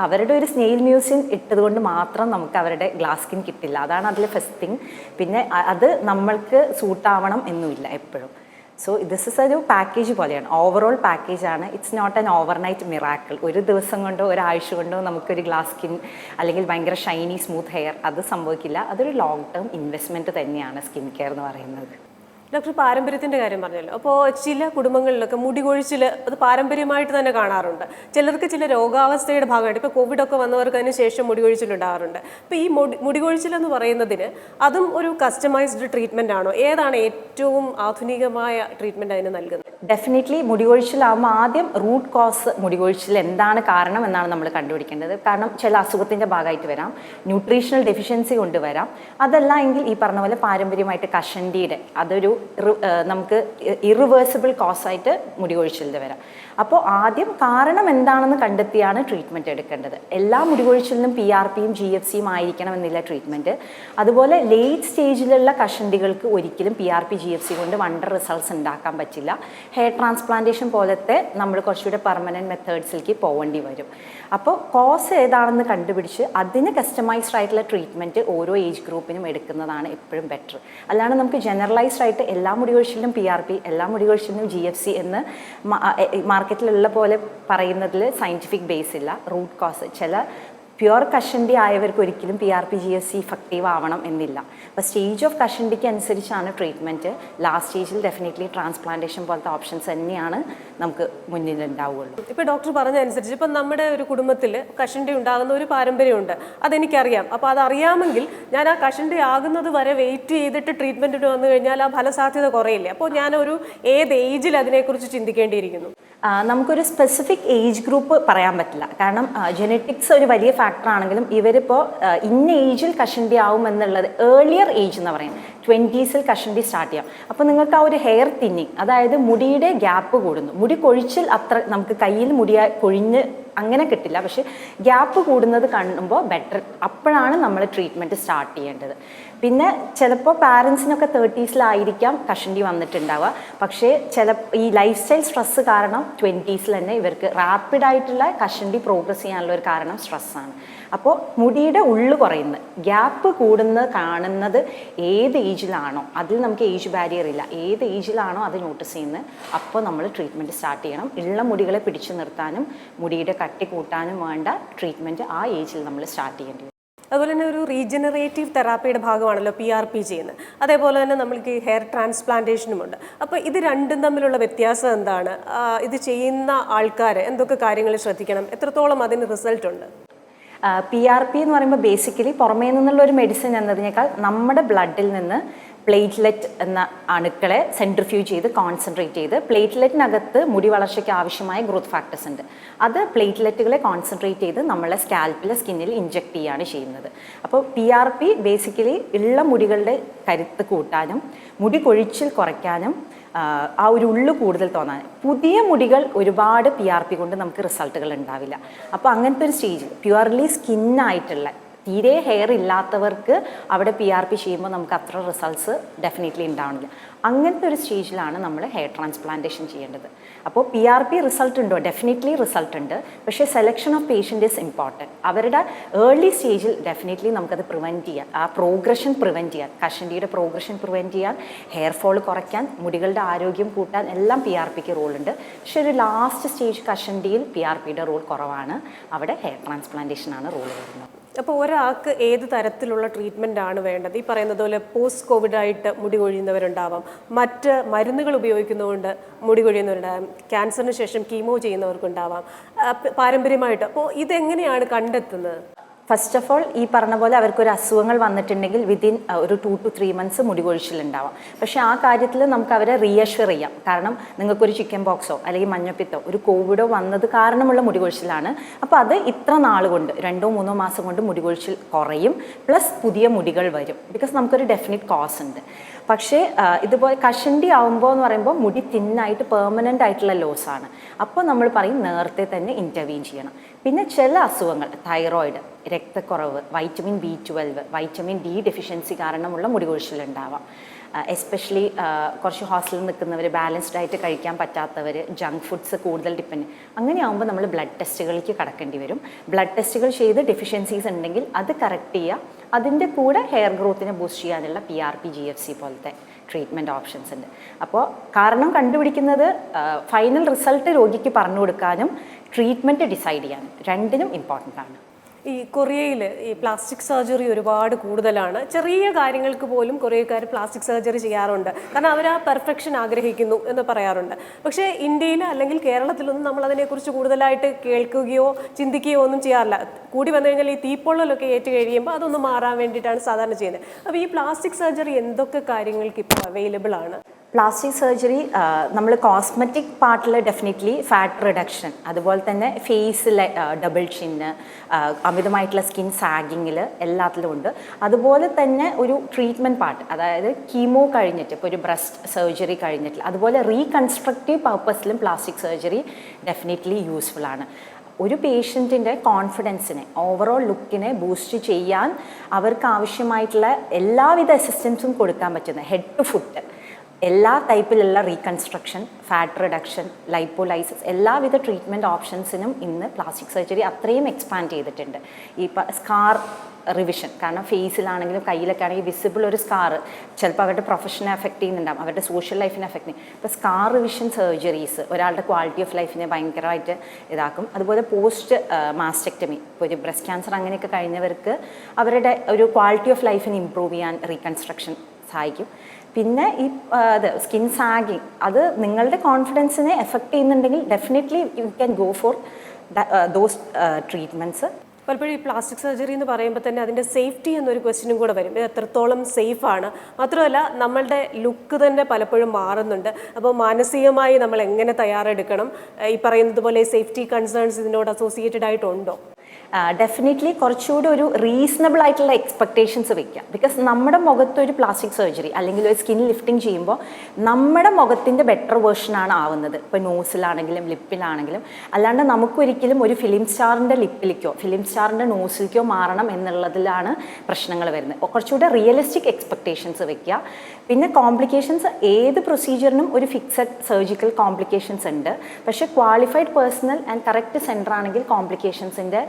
അവരുടെ ഒരു സ്നെയിൽ മ്യൂസിൻ ഇട്ടതുകൊണ്ട് മാത്രം നമുക്ക് അവരുടെ ഗ്ലാസ് സ്കിൻ കിട്ടില്ല. അതാണ് അതിൽ ഫസ്റ്റ് തിങ്. പിന്നെ അത് നമ്മൾക്ക് സൂട്ടാവണം എന്നുമില്ല എപ്പോഴും. സോ ദിസ് ഇസ് ഒരു പാക്കേജ് പോലെയാണ്, ഓവറോൾ പാക്കേജാണ്. It's not an overnight miracle. ഒരു ദിവസം കൊണ്ടോ ഒരാഴ്ച കൊണ്ടോ നമുക്കൊരു ഗ്ലാസ് സ്കിൻ അല്ലെങ്കിൽ ഭയങ്കര ഷൈനി സ്മൂത്ത് ഹെയർ അത് സംഭവിക്കില്ല. അതൊരു ലോങ് ടേം ഇൻവെസ്റ്റ്മെൻറ്റ് തന്നെയാണ് സ്കിൻ കെയർ എന്ന് പറയുന്നത്. ഡോക്ടർ പാരമ്പര്യത്തിൻ്റെ കാര്യം പറഞ്ഞല്ലോ. അപ്പോൾ ചില കുടുംബങ്ങളിലൊക്കെ മുടി കൊഴിച്ചിൽ അത് പാരമ്പര്യമായിട്ട് തന്നെ കാണാറുണ്ട്. ചിലർക്ക് ചില രോഗാവസ്ഥയുടെ ഭാഗമായിട്ട് ഇപ്പോൾ കോവിഡൊക്കെ വന്നവർക്ക് അതിന് ശേഷം മുടി കൊഴിച്ചിലുണ്ടാകാറുണ്ട്. അപ്പോൾ ഈ മുടി കൊഴിച്ചിലെന്ന് പറയുന്നതിന് അതും ഒരു കസ്റ്റമൈസ്ഡ് ട്രീറ്റ്മെൻ്റ് ആണോ? ഏതാണ് ഏറ്റവും ആധുനികമായ ട്രീറ്റ്മെൻറ്റ് അതിന് നൽകുന്നത്? ഡെഫിനറ്റ്ലി മുടി കൊഴിച്ചിലാകുമ്പോൾ ആദ്യം റൂട്ട് കോസ് മുടി കൊഴിച്ചിൽ എന്താണ് കാരണം എന്നാണ് നമ്മൾ കണ്ടുപിടിക്കേണ്ടത്. കാരണം ചില അസുഖത്തിൻ്റെ ഭാഗമായിട്ട് വരാം, ന്യൂട്രീഷണൽ ഡെഫിഷ്യൻസി കൊണ്ട് വരാം. അതല്ല എങ്കിൽ ഈ പറഞ്ഞ പോലെ പാരമ്പര്യമായിട്ട് കഷണ്ടിയുടെ അതൊരു നമുക്ക് ഇറിവേഴ്സിബിൾ കോസായിട്ട് മുടി കൊഴിച്ചിലിൻ്റെ വരാം. അപ്പോൾ ആദ്യം കാരണം എന്താണെന്ന് കണ്ടെത്തിയാണ് ട്രീറ്റ്മെൻറ്റ് എടുക്കേണ്ടത്. എല്ലാ മുടി കൊഴിച്ചിലിനും PRPയും GFCയും ആയിരിക്കണമെന്നില്ല ട്രീറ്റ്മെൻറ്റ്. അതുപോലെ ലേറ്റ് സ്റ്റേജിലുള്ള കഷണ്ടികൾക്ക് ഒരിക്കലും PRP GFC കൊണ്ട് വണ്ടർ റിസൾട്ട്സ് ഉണ്ടാക്കാൻ പറ്റില്ല. ഹെയർ ട്രാൻസ്പ്ലാന്റേഷൻ പോലത്തെ നമ്മൾ കുറച്ചുകൂടെ പെർമനൻറ്റ് മെത്തേഡ്സിലേക്ക് പോകേണ്ടി വരും. അപ്പോൾ കോസ് ഏതാണെന്ന് കണ്ടുപിടിച്ച് അതിന് കസ്റ്റമൈസ്ഡ് ആയിട്ടുള്ള ട്രീറ്റ്മെൻറ്റ് ഓരോ ഏജ് ഗ്രൂപ്പിനും എടുക്കുന്നതാണ് എപ്പോഴും ബെറ്റർ. അല്ലാണ്ട് നമുക്ക് ജനറലൈസ്ഡ് ആയിട്ട് എല്ലാ മുടികൊഴിച്ചിലിനും PRP, എല്ലാ മുടികൊഴിച്ചിലിനും GFC എന്ന് മാർക്കറ്റിലുള്ള പോലെ പറയുന്നതിൽ സയൻറ്റിഫിക് ബേസ് ഇല്ല. റൂട്ട് കോസ് ചില പ്യുവർ കഷണ്ടി ആയവർക്ക് ഒരിക്കലും PRP GFC ഇഫക്റ്റീവ് ആവണം എന്നില്ല. അപ്പോൾ സ്റ്റേജ് ഓഫ് കഷണ്ടിക്ക് അനുസരിച്ചാണ് ട്രീറ്റ്മെൻറ്റ്. ലാസ്റ്റ് സ്റ്റേജിൽ ഡെഫിനറ്റ്ലി ട്രാൻസ്പ്ലാന്റേഷൻ പോലത്തെ ഓപ്ഷൻസ് തന്നെയാണ് നമുക്ക് മുന്നിൽ ഉണ്ടാവുകയുള്ളൂ. ഇപ്പോൾ ഡോക്ടർ പറഞ്ഞ അനുസരിച്ച് ഇപ്പം നമ്മുടെ ഒരു കുടുംബത്തിൽ കഷണ്ടി ഉണ്ടാകുന്ന ഒരു പാരമ്പര്യമുണ്ട്, അതെനിക്കറിയാം. അപ്പോൾ അതറിയാമെങ്കിൽ ഞാൻ ആ കഷണ്ടി ആകുന്നത് വരെ വെയിറ്റ് ചെയ്തിട്ട് ട്രീറ്റ്മെൻറ്റിന് വന്നു കഴിഞ്ഞാൽ ആ ഫലസാധ്യത കുറയില്ലേ? അപ്പോൾ ഞാനൊരു ഏത് ഏജിൽ അതിനെക്കുറിച്ച് ചിന്തിക്കേണ്ടിയിരിക്കുന്നു? നമുക്കൊരു സ്പെസിഫിക് ഏജ് ഗ്രൂപ്പ് പറയാൻ പറ്റില്ല. കാരണം ജെനറ്റിക്സ് ഒരു വലിയ ഫാക്ടർ ആണെങ്കിലും ഇവരിപ്പോൾ ഇന്ന ഏജിൽ കഷണ്ടി ആവും എന്നുള്ളത് ഏർലിയർ ഏജ് എന്ന് പറയും. 20s കഷണ്ടി സ്റ്റാർട്ട് ചെയ്യാം. അപ്പോൾ നിങ്ങൾക്ക് ആ ഒരു ഹെയർ തിന്നിങ്, അതായത് മുടിയുടെ ഗ്യാപ്പ് കൂടുന്നു. മുടി കൊഴിച്ചിൽ അത്ര നമുക്ക് കയ്യിൽ കൊഴിഞ്ഞ് അങ്ങനെ കിട്ടില്ല, പക്ഷെ ഗ്യാപ്പ് കൂടുന്നത് കാണുമ്പോൾ ബെറ്റർ, അപ്പോഴാണ് നമ്മൾ ട്രീറ്റ്മെൻറ്റ് സ്റ്റാർട്ട് ചെയ്യേണ്ടത്. പിന്നെ ചിലപ്പോൾ പാരൻസിനൊക്കെ 30s കഷണ്ടി വന്നിട്ടുണ്ടാവുക, പക്ഷേ ഈ ലൈഫ് സ്റ്റൈൽ സ്ട്രെസ്സ് കാരണം 20s തന്നെ ഇവർക്ക് റാപ്പിഡായിട്ടുള്ള കഷണ്ടി പ്രോഗ്രസ് ചെയ്യാനുള്ള ഒരു കാരണം സ്ട്രെസ്സാണ്. അപ്പോൾ മുടിയുടെ ഉള്ളു കുറയുന്നത്, ഗ്യാപ്പ് കൂടുന്നത് കാണുന്നത് ഏത് ഏജിലാണോ, അതിൽ നമുക്ക് ഏജ് ബാരിയർ ഇല്ല, ഏത് ഏജിലാണോ അത് നോട്ടീസ് ചെയ്യുന്നത് അപ്പോൾ നമ്മൾ ട്രീറ്റ്മെൻറ്റ് സ്റ്റാർട്ട് ചെയ്യണം. ഉള്ള മുടികളെ പിടിച്ചു നിർത്താനും മുടിയുടെ കട്ടി കൂട്ടാനും വേണ്ട ട്രീറ്റ്മെൻറ്റ് ആ ഏജിൽ നമ്മൾ സ്റ്റാർട്ട് ചെയ്യേണ്ടി വരും. അതുപോലെ തന്നെ ഒരു റീജനറേറ്റീവ് തെറാപ്പിയുടെ ഭാഗമാണല്ലോ PRP ചെയ്യുന്നത്. അതേപോലെ തന്നെ നമ്മൾക്ക് ഹെയർ ട്രാൻസ്പ്ലാന്റേഷനുമുണ്ട്. അപ്പോൾ ഇത് രണ്ടും തമ്മിലുള്ള വ്യത്യാസം എന്താണ്? ഇത് ചെയ്യുന്ന ആൾക്കാർ എന്തൊക്കെ കാര്യങ്ങൾ ശ്രദ്ധിക്കണം? എത്രത്തോളം അതിന് റിസൾട്ട് ഉണ്ട്? PRP എന്ന് പറയുമ്പോൾ ബേസിക്കലി പുറമേ നിന്നുള്ള ഒരു മെഡിസിൻ എന്നതിനേക്കാൾ നമ്മുടെ ബ്ലഡിൽ നിന്ന് പ്ലേറ്റ്ലെറ്റ് എന്ന അണുക്കളെ സെൻട്രിഫ്യൂജ് ചെയ്ത് കോൺസെൻട്രേറ്റ് ചെയ്ത്, പ്ലേറ്റ്ലെറ്റിനകത്ത് മുടി വളർച്ചയ്ക്ക് ആവശ്യമായ ഗ്രോത്ത് ഫാക്ടേഴ്സ് ഉണ്ട്, അത് പ്ലേറ്റ്ലെറ്റുകളെ കോൺസെൻട്രേറ്റ് ചെയ്ത് നമ്മളെ സ്കിന്നിൽ ഇഞ്ചെക്ട് ചെയ്യുകയാണ് ചെയ്യുന്നത്. അപ്പോൾ PRP ബേസിക്കലി ഉള്ള മുടികളുടെ കരുത്ത് കൂട്ടാനും മുടി കൊഴിച്ചിൽ കുറയ്ക്കാനും ആ ഒരു ഉള്ളു കൂടുതൽ തോന്നാൻ. പുതിയ മുടികൾ ഒരുപാട് PRP കൊണ്ട് നമുക്ക് റിസൾട്ടുകൾ ഉണ്ടാവില്ല. അപ്പോൾ അങ്ങനത്തെ ഒരു സ്റ്റേജിൽ പ്യുവർലി സ്കിന്നായിട്ടുള്ള തീരെ ഹെയർ ഇല്ലാത്തവർക്ക് അവിടെ PRP ചെയ്യുമ്പോൾ നമുക്ക് അത്ര റിസൾട്ട്സ് ഡെഫിനറ്റ്ലി ഉണ്ടാവണില്ല. അങ്ങനത്തെ ഒരു സ്റ്റേജിലാണ് നമ്മൾ ഹെയർ ട്രാൻസ്പ്ലാന്റേഷൻ ചെയ്യേണ്ടത്. അപ്പോൾ PRP റിസൾട്ട് ഉണ്ടോ? ഡെഫിനറ്റ്ലി റിസൾട്ട് ഉണ്ട്, പക്ഷേ selection of patient is important. അവരുടെ ഏർലി സ്റ്റേജിൽ ഡെഫിനറ്റ്ലി നമുക്കത് പ്രിവെൻറ്റ് ചെയ്യാൻ, ആ പ്രോഗ്രഷൻ പ്രിവെൻറ്റ് ചെയ്യാൻ, കഷണ്ടിയുടെ പ്രോഗ്രഷൻ പ്രിവെൻറ്റ് ചെയ്യാൻ, ഹെയർ ഫോൾ കുറയ്ക്കാൻ, മുടികളുടെ ആരോഗ്യം കൂട്ടാൻ എല്ലാം PRPക്ക് റോളുണ്ട്. പക്ഷേ ഒരു ലാസ്റ്റ് സ്റ്റേജ് കഷണ്ടിയിൽ PRPയുടെ റോൾ കുറവാണ്, അവിടെ ഹെയർ ട്രാൻസ്പ്ലാന്റേഷനാണ് റോൾ വരുന്നത്. അപ്പോൾ ഒരാൾക്ക് ഏത് തരത്തിലുള്ള ട്രീറ്റ്മെൻ്റ് ആണ് വേണ്ടത്? ഈ പറയുന്നത് പോലെ പോസ്റ്റ് കോവിഡായിട്ട് മുടി കൊഴിയുന്നവരുണ്ടാവാം, മറ്റ് മരുന്നുകൾ ഉപയോഗിക്കുന്നതുകൊണ്ട് മുടി കൊഴിയുന്നവരുണ്ടാവാം, ക്യാൻസറിന് ശേഷം കീമോ ചെയ്യുന്നവർക്കുണ്ടാവാം, പാരമ്പര്യമായിട്ട്. അപ്പോൾ ഇതെങ്ങനെയാണ് കണ്ടെത്തുന്നത്? ഫസ്റ്റ് ഓഫ് ഓൾ ഈ പറഞ്ഞ പോലെ അവർക്കൊരു അസുഖങ്ങൾ വന്നിട്ടുണ്ടെങ്കിൽ വിതിൻ ഒരു 2 to 3 months മുടി കൊഴിച്ചിലുണ്ടാവാം. പക്ഷേ ആ കാര്യത്തിൽ നമുക്ക് അവരെ റീഅഷ്വർ ചെയ്യാം. കാരണം നിങ്ങൾക്കൊരു ചിക്കൻ ബോക്സോ അല്ലെങ്കിൽ മഞ്ഞപ്പിത്തോ ഒരു കോവിഡോ വന്നത് കാരണമുള്ള മുടി കൊഴിച്ചിലാണ്. അപ്പോൾ അത് ഇത്ര നാൾ കൊണ്ട് 2-3 മാസം കൊണ്ട് മുടി കൊഴിച്ചിൽ കുറയും, പ്ലസ് പുതിയ മുടികൾ വരും. ബിക്കോസ് നമുക്കൊരു ഡെഫിനിറ്റ് കോസ് ഉണ്ട്. പക്ഷേ ഇതുപോലെ കഷണ്ടി ആവുമ്പോൾ എന്ന് പറയുമ്പോൾ മുടി തിന്നായിട്ട് പെർമനൻ്റ് ആയിട്ടുള്ള ലോസാണ്. അപ്പോൾ നമ്മൾ പറയും നേരത്തെ തന്നെ ഇൻ്റർവീൻ ചെയ്യണം. പിന്നെ ചില അസുഖങ്ങൾ, തൈറോയിഡ്, രക്തക്കുറവ്, vitamin B12, vitamin D deficiency കാരണമുള്ള മുടി കൊഴിച്ചിലുണ്ടാവാം. എസ്പെഷ്യലി കുറച്ച് ഹോസ്റ്റലിൽ നിൽക്കുന്നവർ, ബാലൻസ്ഡ് ആയിട്ട് കഴിക്കാൻ പറ്റാത്തവർ, ജങ്ക് ഫുഡ്സ് കൂടുതൽ ഡിപ്പെൻഡ്, അങ്ങനെയാകുമ്പോൾ നമ്മൾ ബ്ലഡ് ടെസ്റ്റുകളിലേക്ക് കടക്കേണ്ടി വരും. ബ്ലഡ് ടെസ്റ്റുകൾ ചെയ്ത് ഡെഫിഷ്യൻസീസ് ഉണ്ടെങ്കിൽ അത് കറക്റ്റ് ചെയ്യുക. അതിൻ്റെ കൂടെ ഹെയർ ഗ്രോത്തിനെ ബൂസ്റ്റ് ചെയ്യാനുള്ള PRP GFC പോലത്തെ ട്രീറ്റ്മെൻറ്റ് ഓപ്ഷൻസ് ഉണ്ട്. അപ്പോൾ കാരണം കണ്ടുപിടിക്കുന്നത് ഫൈനൽ റിസൾട്ട് രോഗിക്ക് പറഞ്ഞു കൊടുക്കാനും ട്രീറ്റ്മെൻറ്റ് ഡിസൈഡ് ചെയ്യാനും രണ്ടിനും ഇമ്പോർട്ടൻ്റ് ആണ്. ഈ കൊറിയയിൽ ഈ പ്ലാസ്റ്റിക് സർജറി ഒരുപാട് കൂടുതലാണ്. ചെറിയ കാര്യങ്ങൾക്ക് പോലും കൊറിയക്കാർ പ്ലാസ്റ്റിക് സർജറി ചെയ്യാറുണ്ട്, കാരണം അവർ ആ പെർഫെക്ഷൻ ആഗ്രഹിക്കുന്നു എന്ന് പറയാറുണ്ട്. പക്ഷേ ഇന്ത്യയിൽ അല്ലെങ്കിൽ കേരളത്തിലൊന്നും നമ്മൾ അതിനെക്കുറിച്ച് കൂടുതലായിട്ട് കേൾക്കുകയോ ചിന്തിക്കുകയോ ഒന്നും ചെയ്യാറില്ല. കൂടി വന്നു കഴിഞ്ഞാൽ ഈ തീപ്പൊള്ളലൊക്കെ ഏറ്റ് കഴിയുമ്പോൾ അതൊന്ന് മാറാൻ വേണ്ടിയിട്ടാണ് സാധാരണ ചെയ്യുന്നത്. അപ്പോൾ ഈ പ്ലാസ്റ്റിക് സർജറി എന്തൊക്കെ കാര്യങ്ങൾക്ക് ഇപ്പോൾ അവൈലബിൾ ആണ്? പ്ലാസ്റ്റിക് സർജറി നമ്മൾ കോസ്മെറ്റിക് പാർട്ടിൽ ഡെഫിനറ്റ്ലി ഫാറ്റ് റിഡക്ഷൻ, അതുപോലെ തന്നെ ഫേസിലെ ഡബിൾ ചിന്ന്, അമിതമായിട്ടുള്ള സ്കിൻ സാഗിങ്ങിൽ എല്ലാത്തിലും ഉണ്ട്. അതുപോലെ തന്നെ ഒരു ട്രീറ്റ്മെൻറ്റ് പാർട്ട്, അതായത് കീമോ കഴിഞ്ഞിട്ട് ഇപ്പോൾ ഒരു ബ്രസ്റ്റ് സർജറി കഴിഞ്ഞിട്ട്, അതുപോലെ റീകൺസ്ട്രക്റ്റീവ് പർപ്പസിലും പ്ലാസ്റ്റിക് സർജറി ഡെഫിനറ്റ്ലി യൂസ്ഫുൾ ആണ്. ഒരു പേഷ്യൻറ്റിൻ്റെ കോൺഫിഡൻസിനെ, ഓവറോൾ ലുക്കിനെ ബൂസ്റ്റ് ചെയ്യാൻ അവർക്ക് ആവശ്യമായിട്ടുള്ള എല്ലാവിധ അസിസ്റ്റൻസും കൊടുക്കാൻ പറ്റുന്ന ഹെഡ് ടു ഫുട്ട് എല്ലാ ടൈപ്പിലുള്ള റീകൺസ്ട്രക്ഷൻ, ഫാറ്റ് റിഡക്ഷൻ, ലൈപ്പോലൈസിസ്, എല്ലാവിധ ട്രീറ്റ്മെൻറ്റ് ഓപ്ഷൻസിനും ഇന്ന് പ്ലാസ്റ്റിക് സർജറി അത്രയും എക്സ്പാൻഡ് ചെയ്തിട്ടുണ്ട്. ഈ സ്കാർ റിവിഷൻ, കാരണം ഫേസിലാണെങ്കിലും കയ്യിലൊക്കെ ആണെങ്കിൽ വിസിബിൾ ഒരു സ്കാർ ചിലപ്പോൾ അവരുടെ പ്രൊഫഷനെ എഫക്റ്റ് ചെയ്യുന്നുണ്ടാകും, അവരുടെ സോഷ്യൽ ലൈഫിനെ എഫക്റ്റ് ചെയ്യും. ഇപ്പോൾ സ്കാർ റിവിഷൻ സർജറീസ് ഒരാളുടെ ക്വാളിറ്റി ഓഫ് ലൈഫിനെ ഭയങ്കരമായിട്ട് ഇതാക്കും. അതുപോലെ പോസ്റ്റ് മാസ്റ്റക്ടമി, ഇപ്പോൾ ഒരു ബ്രസ്റ്റ് ക്യാൻസർ അങ്ങനെയൊക്കെ കഴിഞ്ഞവർക്ക് അവരുടെ ഒരു ക്വാളിറ്റി ഓഫ് ലൈഫിനെ ഇമ്പ്രൂവ് ചെയ്യാൻ റീകൺസ്ട്രക്ഷൻ സഹായിക്കും. പിന്നെ ഈ സ്കിൻ സാഗിങ്, അത് നിങ്ങളുടെ കോൺഫിഡൻസിനെ എഫക്റ്റ് ചെയ്യുന്നുണ്ടെങ്കിൽ definitely you can go for those treatments. പലപ്പോഴും ഈ പ്ലാസ്റ്റിക് സർജറി എന്ന് പറയുമ്പോൾ തന്നെ അതിൻ്റെ സേഫ്റ്റി എന്നൊരു ക്വസ്റ്റ്യനും കൂടെ വരും. ഇത് എത്രത്തോളം സേഫാണ്, മാത്രമല്ല നമ്മളുടെ ലുക്ക് തന്നെ പലപ്പോഴും മാറുന്നുണ്ട്. അപ്പോൾ മാനസികമായി നമ്മൾ എങ്ങനെ തയ്യാറെടുക്കണം, ഈ പറയുന്നത് പോലെ സേഫ്റ്റി കൺസേൺസ് ഇതിനോട് അസോസിയേറ്റഡ് ആയിട്ടുണ്ടോ? ഡെഫിനറ്റ്ലി കുറച്ചുകൂടി ഒരു റീസണബിൾ ആയിട്ടുള്ള എക്സ്പെക്ടേഷൻസ് വെക്കാം. ബിക്കോസ് നമ്മുടെ മുഖത്ത് ഒരു പ്ലാസ്റ്റിക് സർജറി അല്ലെങ്കിൽ ഒരു സ്കിൻ ലിഫ്റ്റിംഗ് ചെയ്യുമ്പോൾ നമ്മുടെ മുഖത്തിൻ്റെ ബെറ്റർ വേർഷനാണ് ആവുന്നത്. ഇപ്പോൾ നോസിലാണെങ്കിലും ലിപ്പിലാണെങ്കിലും. അല്ലാണ്ട് നമുക്കൊരിക്കലും ഒരു ഫിലിം സ്റ്റാറിൻ്റെ ലിപ്പിലേക്കോ ഫിലിം സ്റ്റാറിൻ്റെ നോസിലേക്കോ മാറണം എന്നുള്ളതിലാണ് പ്രശ്നങ്ങൾ വരുന്നത്. കുറച്ചുകൂടെ റിയലിസ്റ്റിക് എക്സ്പെക്ടേഷൻസ് വെക്കുക. പിന്നെ കോംപ്ലിക്കേഷൻസ്, ഏത് പ്രൊസീജിയറിനും ഒരു ഫിക്സഡ് സർജിക്കൽ കോംപ്ലിക്കേഷൻസ് ഉണ്ട്. പക്ഷേ qualified personal and correct centre ആണെങ്കിൽ കോംപ്ലിക്കേഷൻസിൻ്റെ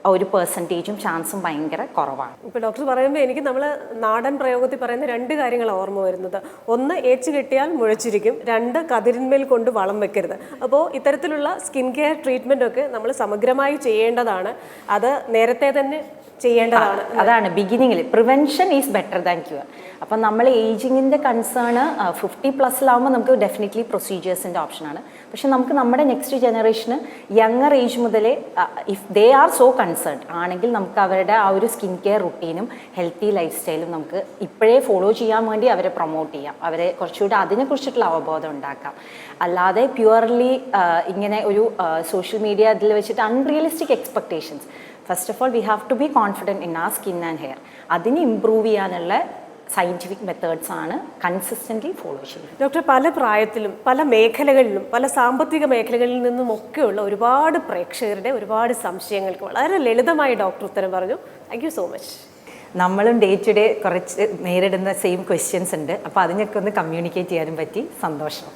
ഒരു പെർസെൻറ്റേജും ചാൻസും ഭയങ്കര കുറവാണ്. ഇപ്പോൾ ഡോക്ടർ പറയുമ്പോൾ എനിക്ക് നമ്മൾ നാടൻ പ്രയോഗത്തിൽ പറയുന്ന 2 കാര്യങ്ങളാണ് ഓർമ്മ വരുന്നത്. 1, ഏച്ച് കെട്ടിയാൽ മുഴച്ചിരിക്കും. 2, കതിരിന്മേൽ കൊണ്ട് വളം വെക്കരുത്. അപ്പോൾ ഇത്തരത്തിലുള്ള സ്കിൻ കെയർ ട്രീറ്റ്മെൻ്റ് ഒക്കെ നമ്മൾ സമഗ്രമായി ചെയ്യേണ്ടതാണ്. അത് നേരത്തെ തന്നെ ചെയ്യേണ്ടതാണ്. അതാണ് ബിഗിനിങ്ങിൽ prevention is better than cure. അപ്പം നമ്മൾ ഏജിങ്ങിൻ്റെ കൺസേൺ 50+ നമുക്ക് ഡെഫിനറ്റ്ലി പ്രൊസീജിയേഴ്സിൻ്റെ ഓപ്ഷനാണ്. പക്ഷെ നമുക്ക് നമ്മുടെ നെക്സ്റ്റ് ജനറേഷന് യങ്ങർ ഏജ് മുതലേ if they are so concerned ആണെങ്കിൽ നമുക്ക് അവരുടെ ആ ഒരു സ്കിൻ കെയർ റുട്ടീനും ഹെൽത്തി ലൈഫ് സ്റ്റൈലും നമുക്ക് ഇപ്പോഴേ ഫോളോ ചെയ്യാൻ വേണ്ടി അവരെ പ്രൊമോട്ട് ചെയ്യാം. അവരെ കുറച്ചുകൂടി അതിനെക്കുറിച്ചിട്ടുള്ള അവബോധം ഉണ്ടാക്കാം. അല്ലാതെ പ്യുവർലി ഇങ്ങനെ ഒരു സോഷ്യൽ മീഡിയ ഇതിൽ വെച്ചിട്ട് unrealistic expectations. First of all we have to be confident in our skin and hair. അതിന് ഇമ്പ്രൂവ് ചെയ്യാനുള്ള സയൻറ്റിഫിക് മെത്തേഡ്സ് ആണ് കൺസിസ്റ്റൻ്റ്ലി ഫോളോ ചെയ്യുന്നത്. ഡോക്ടർ, പല പ്രായത്തിലും പല മേഖലകളിലും പല സാമ്പത്തിക മേഖലകളിൽ നിന്നുമൊക്കെയുള്ള ഒരുപാട് പ്രേക്ഷകരുടെ ഒരുപാട് സംശയങ്ങൾക്ക് വളരെ ലളിതമായി ഡോക്ടർ ഉത്തരം പറഞ്ഞു. Thank you so much. നമ്മളും ഡേ ടു ഡേ കുറച്ച് നേരിടുന്ന സെയിം ക്വസ്റ്റ്യൻസ് ഉണ്ട്. അപ്പോൾ അതിനൊക്കെ ഒന്ന് കമ്മ്യൂണിക്കേറ്റ് ചെയ്യാനും പറ്റി. സന്തോഷം.